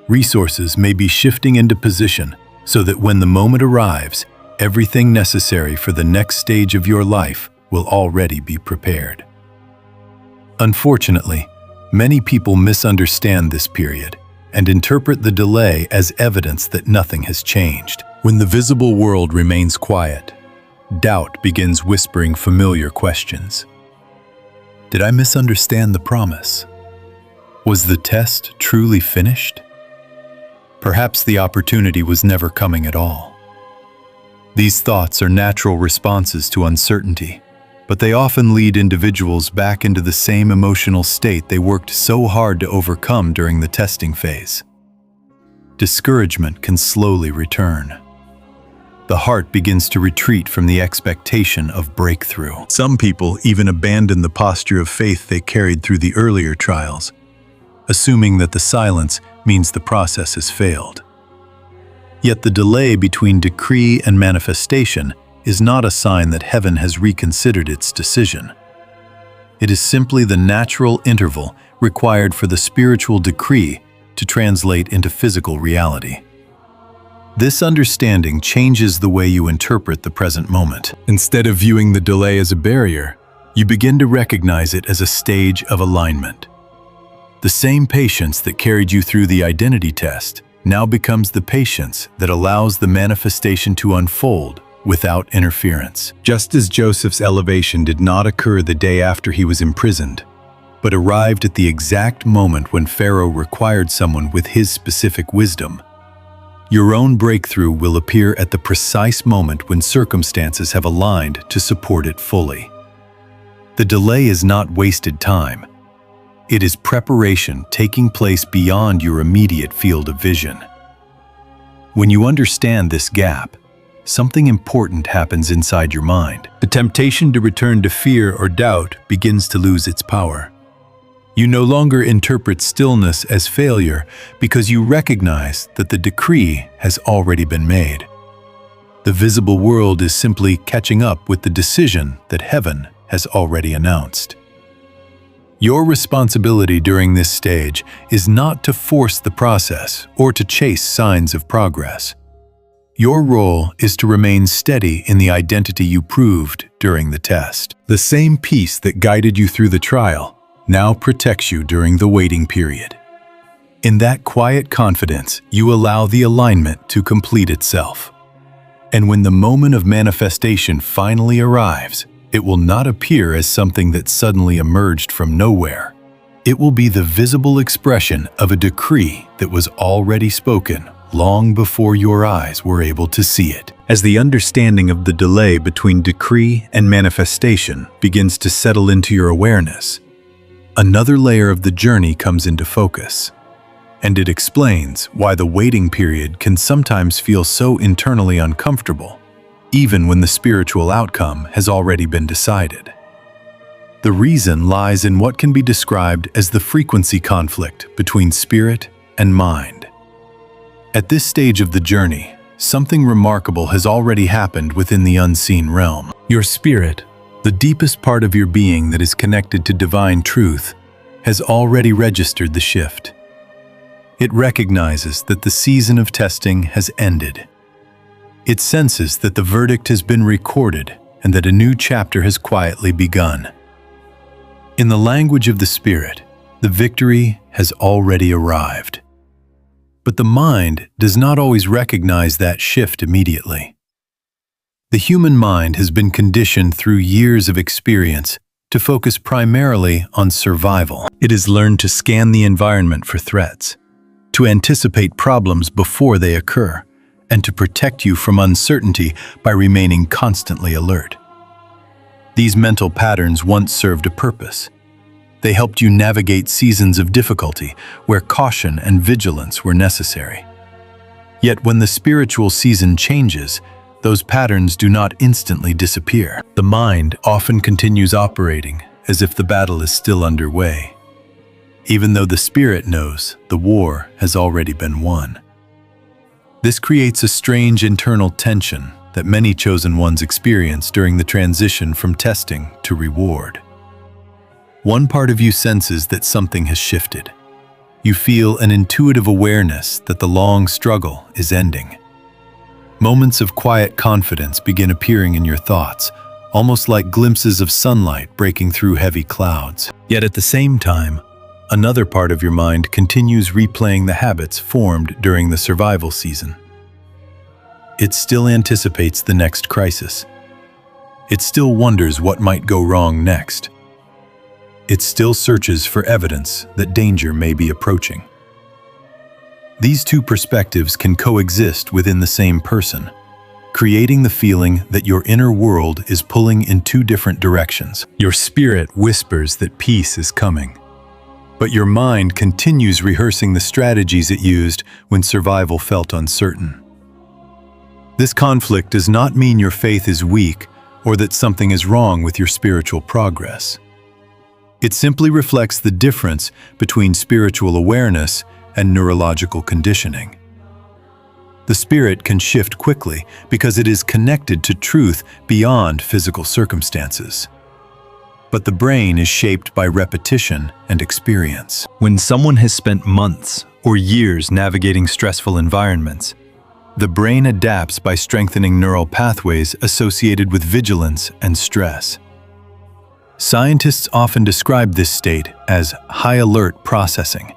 Resources may be shifting into position so that when the moment arrives, everything necessary for the next stage of your life will already be prepared. Unfortunately, many people misunderstand this period and interpret the delay as evidence that nothing has changed. When the visible world remains quiet, doubt begins whispering familiar questions. Did I misunderstand the promise? Was the test truly finished? Perhaps the opportunity was never coming at all. These thoughts are natural responses to uncertainty, but they often lead individuals back into the same emotional state they worked so hard to overcome during the testing phase. Discouragement can slowly return. The heart begins to retreat from the expectation of breakthrough. Some people even abandon the posture of faith they carried through the earlier trials, assuming that the silence means the process has failed. Yet the delay between decree and manifestation is not a sign that heaven has reconsidered its decision. It is simply the natural interval required for the spiritual decree to translate into physical reality. This understanding changes the way you interpret the present moment. Instead of viewing the delay as a barrier, you begin to recognize it as a stage of alignment. The same patience that carried you through the identity test now becomes the patience that allows the manifestation to unfold without interference. Just as Joseph's elevation did not occur the day after he was imprisoned, but arrived at the exact moment when Pharaoh required someone with his specific wisdom, your own breakthrough will appear at the precise moment when circumstances have aligned to support it fully. The delay is not wasted time. It is preparation taking place beyond your immediate field of vision. When you understand this gap, something important happens inside your mind. The temptation to return to fear or doubt begins to lose its power. You no longer interpret stillness as failure because you recognize that the decree has already been made. The visible world is simply catching up with the decision that heaven has already announced. Your responsibility during this stage is not to force the process or to chase signs of progress. Your role is to remain steady in the identity you proved during the test. The same peace that guided you through the trial now protects you during the waiting period. In that quiet confidence, you allow the alignment to complete itself. And when the moment of manifestation finally arrives, it will not appear as something that suddenly emerged from nowhere. It will be the visible expression of a decree that was already spoken long before your eyes were able to see it. As the understanding of the delay between decree and manifestation begins to settle into your awareness, another layer of the journey comes into focus, and it explains why the waiting period can sometimes feel so internally uncomfortable, even when the spiritual outcome has already been decided. The reason lies in what can be described as the frequency conflict between spirit and mind. At this stage of the journey, something remarkable has already happened within the unseen realm. Your spirit, the deepest part of your being that is connected to divine truth, has already registered the shift. It recognizes that the season of testing has ended. It senses that the verdict has been recorded and that a new chapter has quietly begun. In the language of the Spirit, the victory has already arrived. But the mind does not always recognize that shift immediately. The human mind has been conditioned through years of experience to focus primarily on survival. It has learned to scan the environment for threats, to anticipate problems before they occur, and to protect you from uncertainty by remaining constantly alert. These mental patterns once served a purpose. They helped you navigate seasons of difficulty where caution and vigilance were necessary. Yet when the spiritual season changes, those patterns do not instantly disappear. The mind often continues operating as if the battle is still underway, even though the spirit knows the war has already been won. This creates a strange internal tension that many chosen ones experience during the transition from testing to reward. One part of you senses that something has shifted. You feel an intuitive awareness that the long struggle is ending. Moments of quiet confidence begin appearing in your thoughts, almost like glimpses of sunlight breaking through heavy clouds. Yet at the same time, another part of your mind continues replaying the habits formed during the survival season. It still anticipates the next crisis. It still wonders what might go wrong next. It still searches for evidence that danger may be approaching. These two perspectives can coexist within the same person, creating the feeling that your inner world is pulling in two different directions. Your spirit whispers that peace is coming, but your mind continues rehearsing the strategies it used when survival felt uncertain. This conflict does not mean your faith is weak or that something is wrong with your spiritual progress. It simply reflects the difference between spiritual awareness and neurological conditioning. The spirit can shift quickly because it is connected to truth beyond physical circumstances. But the brain is shaped by repetition and experience. When someone has spent months or years navigating stressful environments, the brain adapts by strengthening neural pathways associated with vigilance and stress. Scientists often describe this state as high-alert processing,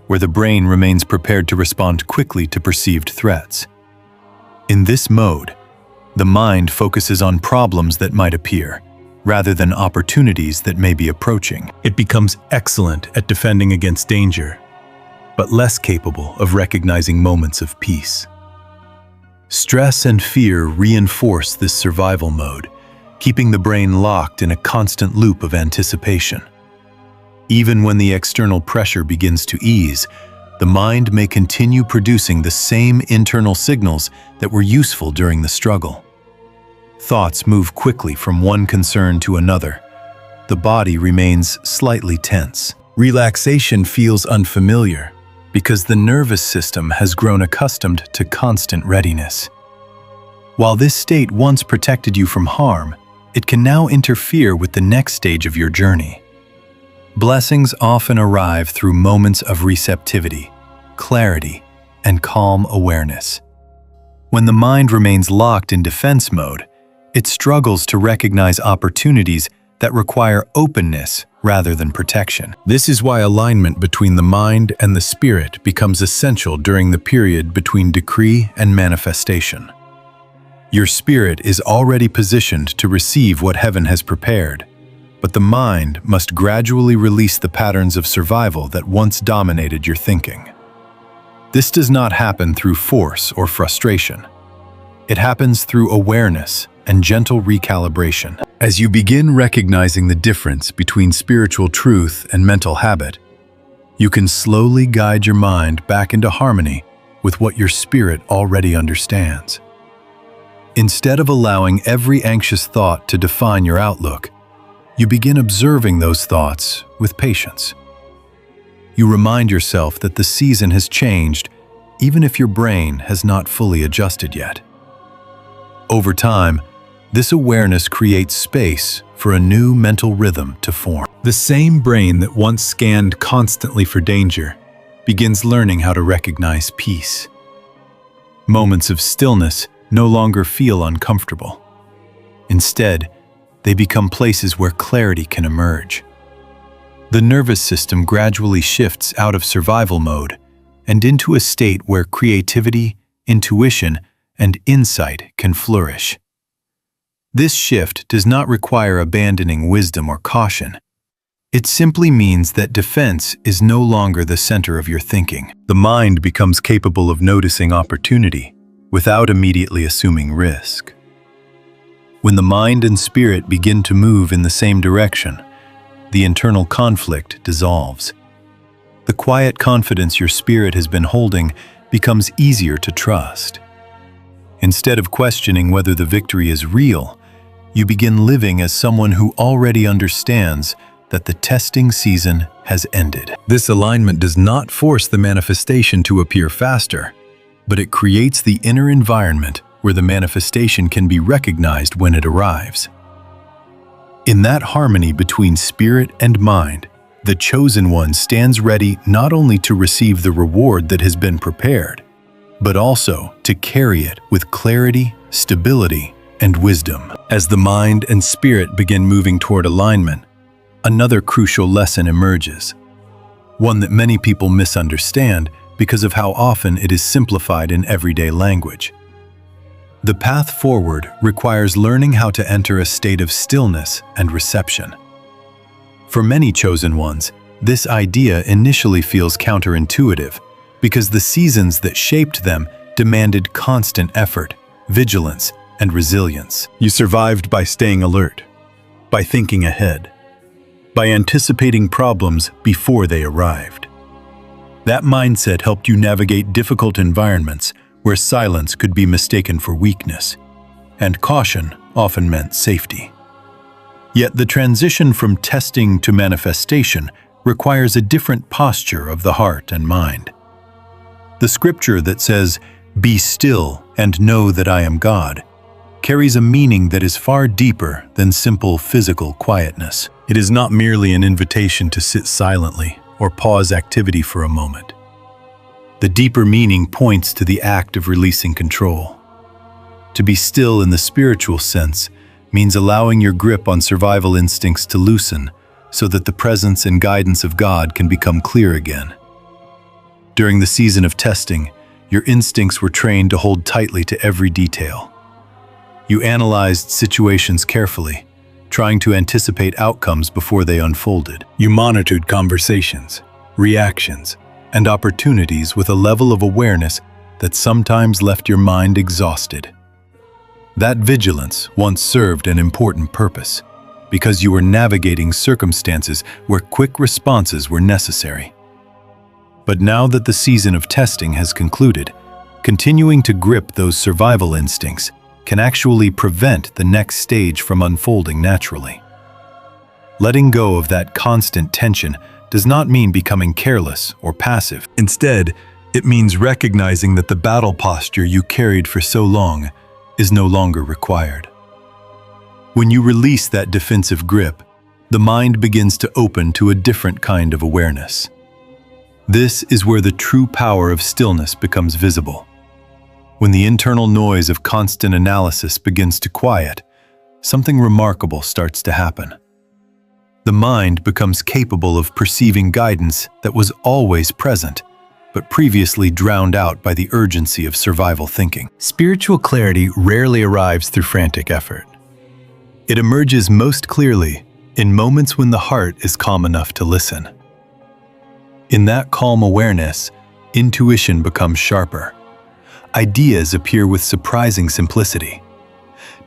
where the brain remains prepared to respond quickly to perceived threats. In this mode, the mind focuses on problems that might appear, rather than opportunities that may be approaching. It becomes excellent at defending against danger, but less capable of recognizing moments of peace. Stress and fear reinforce this survival mode, keeping the brain locked in a constant loop of anticipation. Even when the external pressure begins to ease, the mind may continue producing the same internal signals that were useful during the struggle. Thoughts move quickly from one concern to another. The body remains slightly tense. Relaxation feels unfamiliar because the nervous system has grown accustomed to constant readiness. While this state once protected you from harm, it can now interfere with the next stage of your journey. Blessings often arrive through moments of receptivity, clarity, and calm awareness. When the mind remains locked in defense mode, it struggles to recognize opportunities that require openness rather than protection. This is why alignment between the mind and the spirit becomes essential during the period between decree and manifestation. Your spirit is already positioned to receive what heaven has prepared, but the mind must gradually release the patterns of survival that once dominated your thinking. This does not happen through force or frustration. It happens through awareness and gentle recalibration. As you begin recognizing the difference between spiritual truth and mental habit, you can slowly guide your mind back into harmony with what your spirit already understands. Instead of allowing every anxious thought to define your outlook, you begin observing those thoughts with patience. You remind yourself that the season has changed, even if your brain has not fully adjusted yet. Over time, this awareness creates space for a new mental rhythm to form. The same brain that once scanned constantly for danger begins learning how to recognize peace. Moments of stillness no longer feel uncomfortable. Instead, they become places where clarity can emerge. The nervous system gradually shifts out of survival mode and into a state where creativity, intuition, and insight can flourish. This shift does not require abandoning wisdom or caution. It simply means that defense is no longer the center of your thinking. The mind becomes capable of noticing opportunity without immediately assuming risk. When the mind and spirit begin to move in the same direction, the internal conflict dissolves. The quiet confidence your spirit has been holding becomes easier to trust. Instead of questioning whether the victory is real, you begin living as someone who already understands that the testing season has ended. This alignment does not force the manifestation to appear faster, but it creates the inner environment where the manifestation can be recognized when it arrives. In that harmony between spirit and mind, the chosen one stands ready not only to receive the reward that has been prepared, but also to carry it with clarity, stability, and wisdom. As the mind and spirit begin moving toward alignment, another crucial lesson emerges, one that many people misunderstand because of how often it is simplified in everyday language. The path forward requires learning how to enter a state of stillness and reception. For many chosen ones, this idea initially feels counterintuitive because the seasons that shaped them demanded constant effort, vigilance, and resilience. You survived by staying alert, by thinking ahead, by anticipating problems before they arrived. That mindset helped you navigate difficult environments where silence could be mistaken for weakness, and caution often meant safety. Yet the transition from testing to manifestation requires a different posture of the heart and mind. The scripture that says, "Be still and know that I am God," carries a meaning that is far deeper than simple physical quietness. It is not merely an invitation to sit silently or pause activity for a moment. The deeper meaning points to the act of releasing control. To be still in the spiritual sense means allowing your grip on survival instincts to loosen so that the presence and guidance of God can become clear again. During the season of testing, your instincts were trained to hold tightly to every detail. You analyzed situations carefully, trying to anticipate outcomes before they unfolded. You monitored conversations, reactions, and opportunities with a level of awareness that sometimes left your mind exhausted. That vigilance once served an important purpose, because you were navigating circumstances where quick responses were necessary. But now that the season of testing has concluded, continuing to grip those survival instincts can actually prevent the next stage from unfolding naturally. Letting go of that constant tension does not mean becoming careless or passive. Instead, it means recognizing that the battle posture you carried for so long is no longer required. When you release that defensive grip, the mind begins to open to a different kind of awareness. This is where the true power of stillness becomes visible. When the internal noise of constant analysis begins to quiet, something remarkable starts to happen. The mind becomes capable of perceiving guidance that was always present, but previously drowned out by the urgency of survival thinking. Spiritual clarity rarely arrives through frantic effort. It emerges most clearly in moments when the heart is calm enough to listen. In that calm awareness, intuition becomes sharper. Ideas appear with surprising simplicity.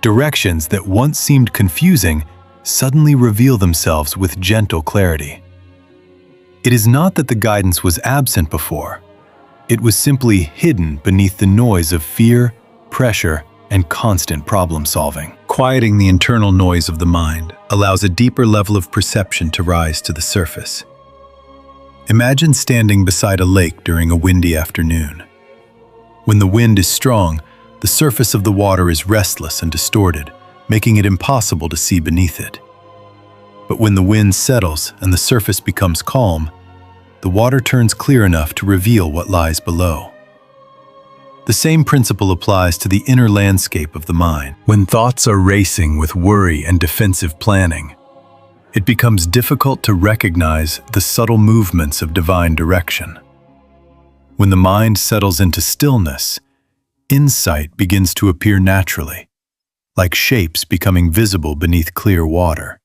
Directions that once seemed confusing suddenly reveal themselves with gentle clarity. It is not that the guidance was absent before. It was simply hidden beneath the noise of fear, pressure, and constant problem-solving. Quieting the internal noise of the mind allows a deeper level of perception to rise to the surface. Imagine standing beside a lake during a windy afternoon. When the wind is strong, the surface of the water is restless and distorted, making it impossible to see beneath it. But when the wind settles and the surface becomes calm, the water turns clear enough to reveal what lies below. The same principle applies to the inner landscape of the mind. When thoughts are racing with worry and defensive planning, it becomes difficult to recognize the subtle movements of divine direction. When the mind settles into stillness, insight begins to appear naturally. like shapes becoming visible beneath clear water.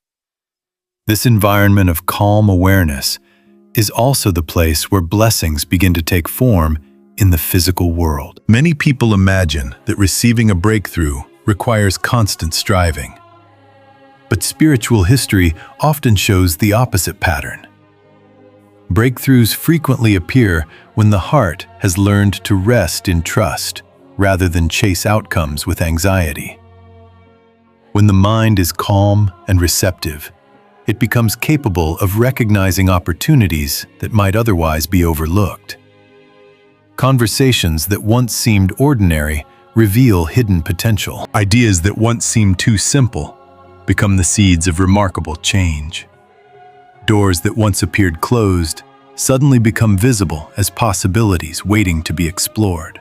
This environment of calm awareness is also the place where blessings begin to take form in the physical world. Many people imagine that receiving a breakthrough requires constant striving. But spiritual history often shows the opposite pattern. Breakthroughs frequently appear when the heart has learned to rest in trust rather than chase outcomes with anxiety. When the mind is calm and receptive, it becomes capable of recognizing opportunities that might otherwise be overlooked. Conversations that once seemed ordinary reveal hidden potential. Ideas that once seemed too simple become the seeds of remarkable change. Doors that once appeared closed suddenly become visible as possibilities waiting to be explored.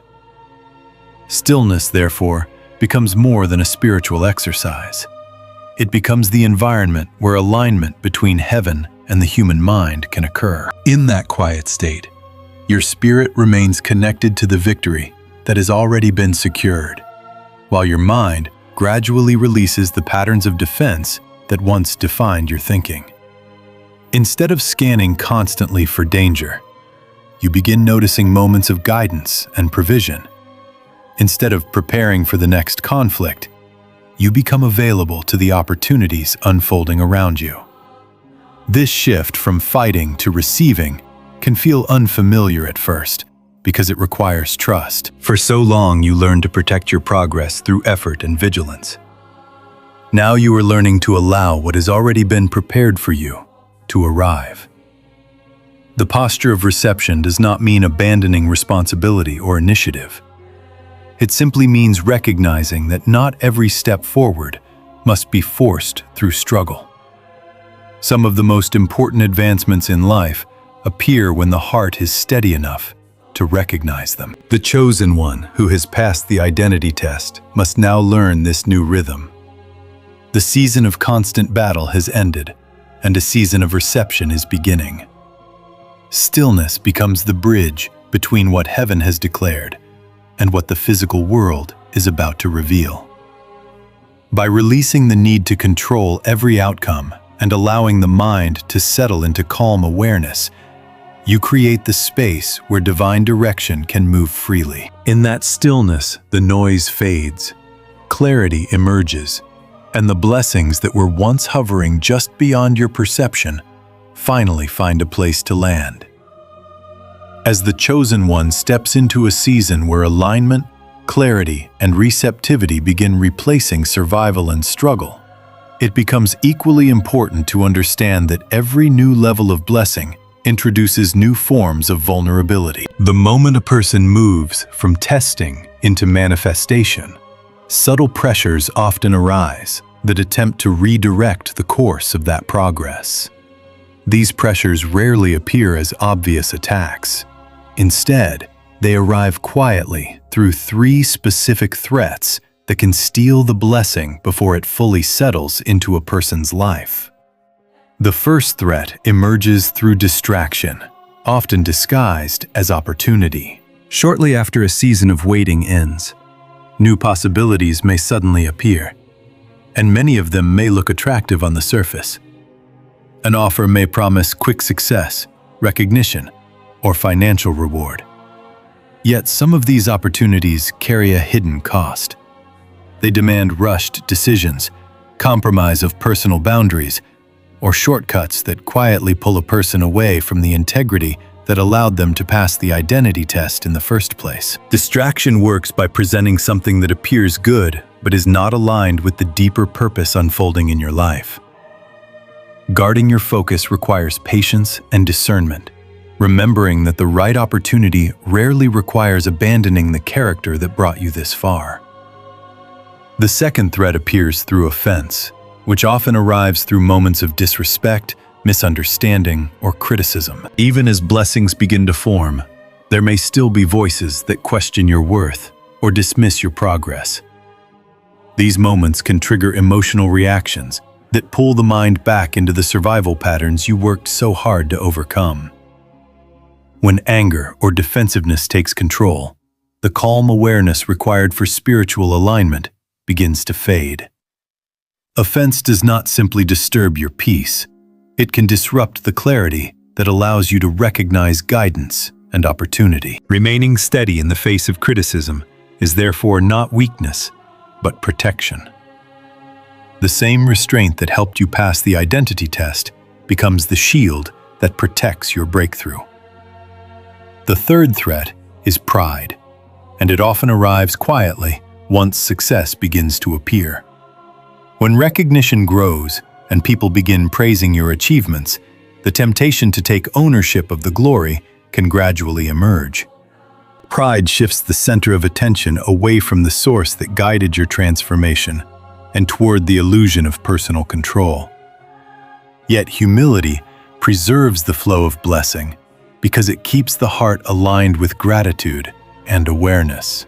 Stillness, therefore, becomes more than a spiritual exercise. It becomes the environment where alignment between heaven and the human mind can occur. In that quiet state, your spirit remains connected to the victory that has already been secured, while your mind gradually releases the patterns of defense that once defined your thinking. Instead of scanning constantly for danger, you begin noticing moments of guidance and provision. Instead of preparing for the next conflict, you become available to the opportunities unfolding around you. This shift from fighting to receiving can feel unfamiliar at first because it requires trust. For so long, you learned to protect your progress through effort and vigilance. Now you are learning to allow what has already been prepared for you to arrive. The posture of reception does not mean abandoning responsibility or initiative. It simply means recognizing that not every step forward must be forced through struggle. Some of the most important advancements in life appear when the heart is steady enough to recognize them. The chosen one who has passed the identity test must now learn this new rhythm. The season of constant battle has ended, and a season of reception is beginning. Stillness becomes the bridge between what heaven has declared and what the physical world is about to reveal. By releasing the need to control every outcome and allowing the mind to settle into calm awareness, you create the space where divine direction can move freely. In that stillness, the noise fades, clarity emerges, and the blessings that were once hovering just beyond your perception finally find a place to land. As the chosen one steps into a season where alignment, clarity, and receptivity begin replacing survival and struggle, it becomes equally important to understand that every new level of blessing introduces new forms of vulnerability. The moment a person moves from testing into manifestation, subtle pressures often arise that attempt to redirect the course of that progress. These pressures rarely appear as obvious attacks. Instead, they arrive quietly through 3 specific threats that can steal the blessing before it fully settles into a person's life. The first threat emerges through distraction, often disguised as opportunity. Shortly after a season of waiting ends, new possibilities may suddenly appear, and many of them may look attractive on the surface. An offer may promise quick success, recognition, or financial reward. Yet some of these opportunities carry a hidden cost. They demand rushed decisions, compromise of personal boundaries, or shortcuts that quietly pull a person away from the integrity that allowed them to pass the identity test in the first place. Distraction works by presenting something that appears good but is not aligned with the deeper purpose unfolding in your life. Guarding your focus requires patience and discernment, remembering that the right opportunity rarely requires abandoning the character that brought you this far. The second threat appears through offense, which often arrives through moments of disrespect, misunderstanding, or criticism. Even as blessings begin to form, there may still be voices that question your worth or dismiss your progress. These moments can trigger emotional reactions that pull the mind back into the survival patterns you worked so hard to overcome. When anger or defensiveness takes control, the calm awareness required for spiritual alignment begins to fade. Offense does not simply disturb your peace. It can disrupt the clarity that allows you to recognize guidance and opportunity. Remaining steady in the face of criticism is therefore not weakness, but protection. The same restraint that helped you pass the identity test becomes the shield that protects your breakthrough. The third threat is pride, and it often arrives quietly once success begins to appear. When recognition grows and people begin praising your achievements, the temptation to take ownership of the glory can gradually emerge. Pride shifts the center of attention away from the source that guided your transformation and toward the illusion of personal control. Yet humility preserves the flow of blessing because it keeps the heart aligned with gratitude and awareness.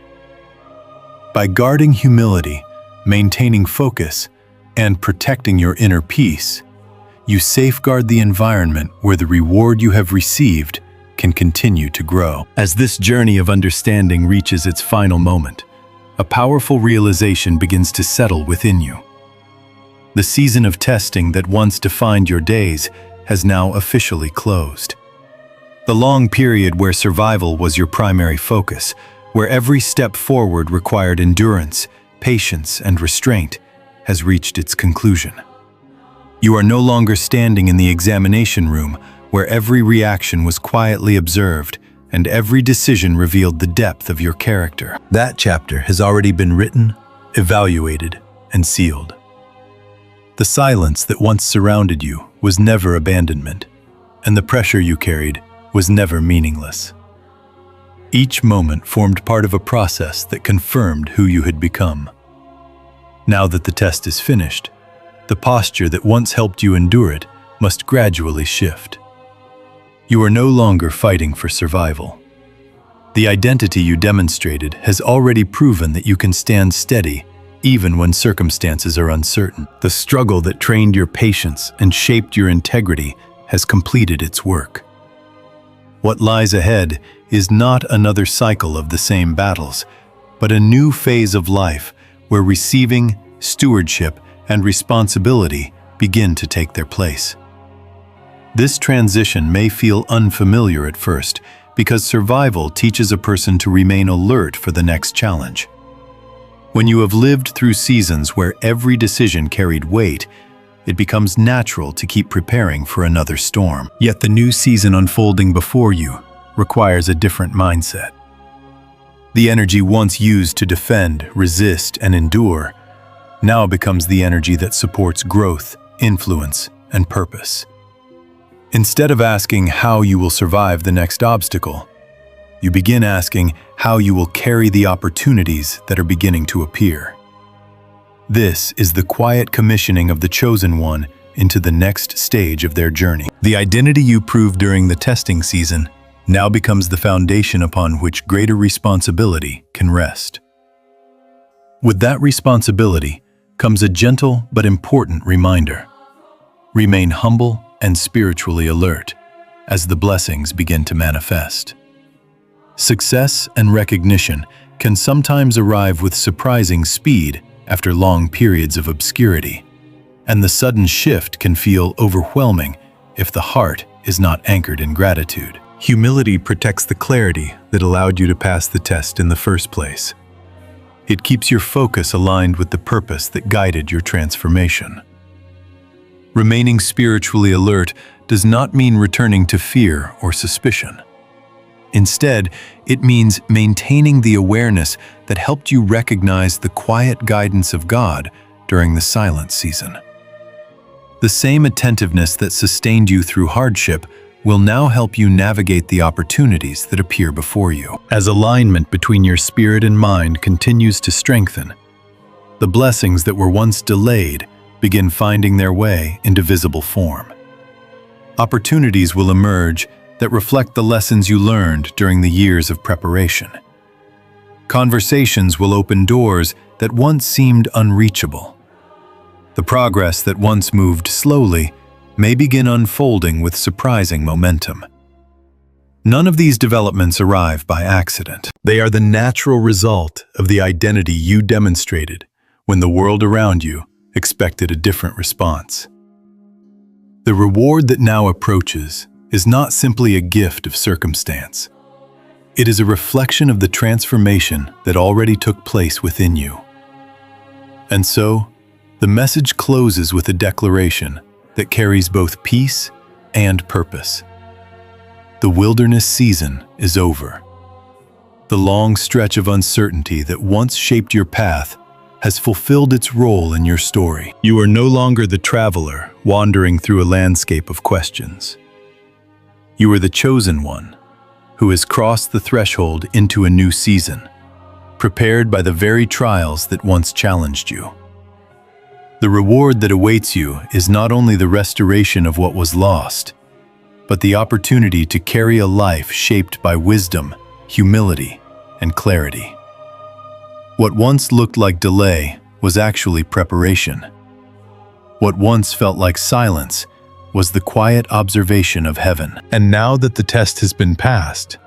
By guarding humility, maintaining focus, and protecting your inner peace, you safeguard the environment where the reward you have received can continue to grow. As this journey of understanding reaches its final moment, a powerful realization begins to settle within you. The season of testing that once defined your days has now officially closed. The long period where survival was your primary focus, where every step forward required endurance, patience, and restraint, has reached its conclusion. You are no longer standing in the examination room where every reaction was quietly observed and every decision revealed the depth of your character. That chapter has already been written, evaluated, and sealed. The silence that once surrounded you was never abandonment, and the pressure you carried was never meaningless. Each moment formed part of a process that confirmed who you had become. Now that the test is finished, the posture that once helped you endure it must gradually shift. You are no longer fighting for survival. The identity you demonstrated has already proven that you can stand steady even when circumstances are uncertain. The struggle that trained your patience and shaped your integrity has completed its work. What lies ahead is not another cycle of the same battles, but a new phase of life where receiving, stewardship, and responsibility begin to take their place. This transition may feel unfamiliar at first because survival teaches a person to remain alert for the next challenge. When you have lived through seasons where every decision carried weight, it becomes natural to keep preparing for another storm. Yet the new season unfolding before you requires a different mindset. The energy once used to defend, resist, and endure now becomes the energy that supports growth, influence, and purpose. Instead of asking how you will survive the next obstacle, you begin asking how you will carry the opportunities that are beginning to appear. This is the quiet commissioning of the chosen one into the next stage of their journey. The identity you proved during the testing season now becomes the foundation upon which greater responsibility can rest. With that responsibility comes a gentle but important reminder. Remain humble and spiritually alert as the blessings begin to manifest. Success and recognition can sometimes arrive with surprising speed after long periods of obscurity, and the sudden shift can feel overwhelming if the heart is not anchored in gratitude. Humility protects the clarity that allowed you to pass the test in the first place. It keeps your focus aligned with the purpose that guided your transformation. Remaining spiritually alert does not mean returning to fear or suspicion. Instead, it means maintaining the awareness that helped you recognize the quiet guidance of God during the silent season. The same attentiveness that sustained you through hardship will now help you navigate the opportunities that appear before you. As alignment between your spirit and mind continues to strengthen, the blessings that were once delayed begin finding their way into visible form. Opportunities will emerge that reflect the lessons you learned during the years of preparation. Conversations will open doors that once seemed unreachable. The progress that once moved slowly may begin unfolding with surprising momentum. None of these developments arrive by accident. They are the natural result of the identity you demonstrated when the world around you expected a different response. The reward that now approaches is not simply a gift of circumstance. It is a reflection of the transformation that already took place within you. And so, the message closes with a declaration that carries both peace and purpose. The wilderness season is over. The long stretch of uncertainty that once shaped your path has fulfilled its role in your story. You are no longer the traveler wandering through a landscape of questions. You are the chosen one who has crossed the threshold into a new season, prepared by the very trials that once challenged you. The reward that awaits you is not only the restoration of what was lost, but the opportunity to carry a life shaped by wisdom, humility, and clarity. What once looked like delay was actually preparation. What once felt like silence was the quiet observation of heaven. And now that the test has been passed,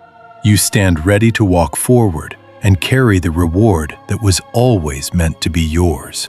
you stand ready to walk forward and carry the reward that was always meant to be yours.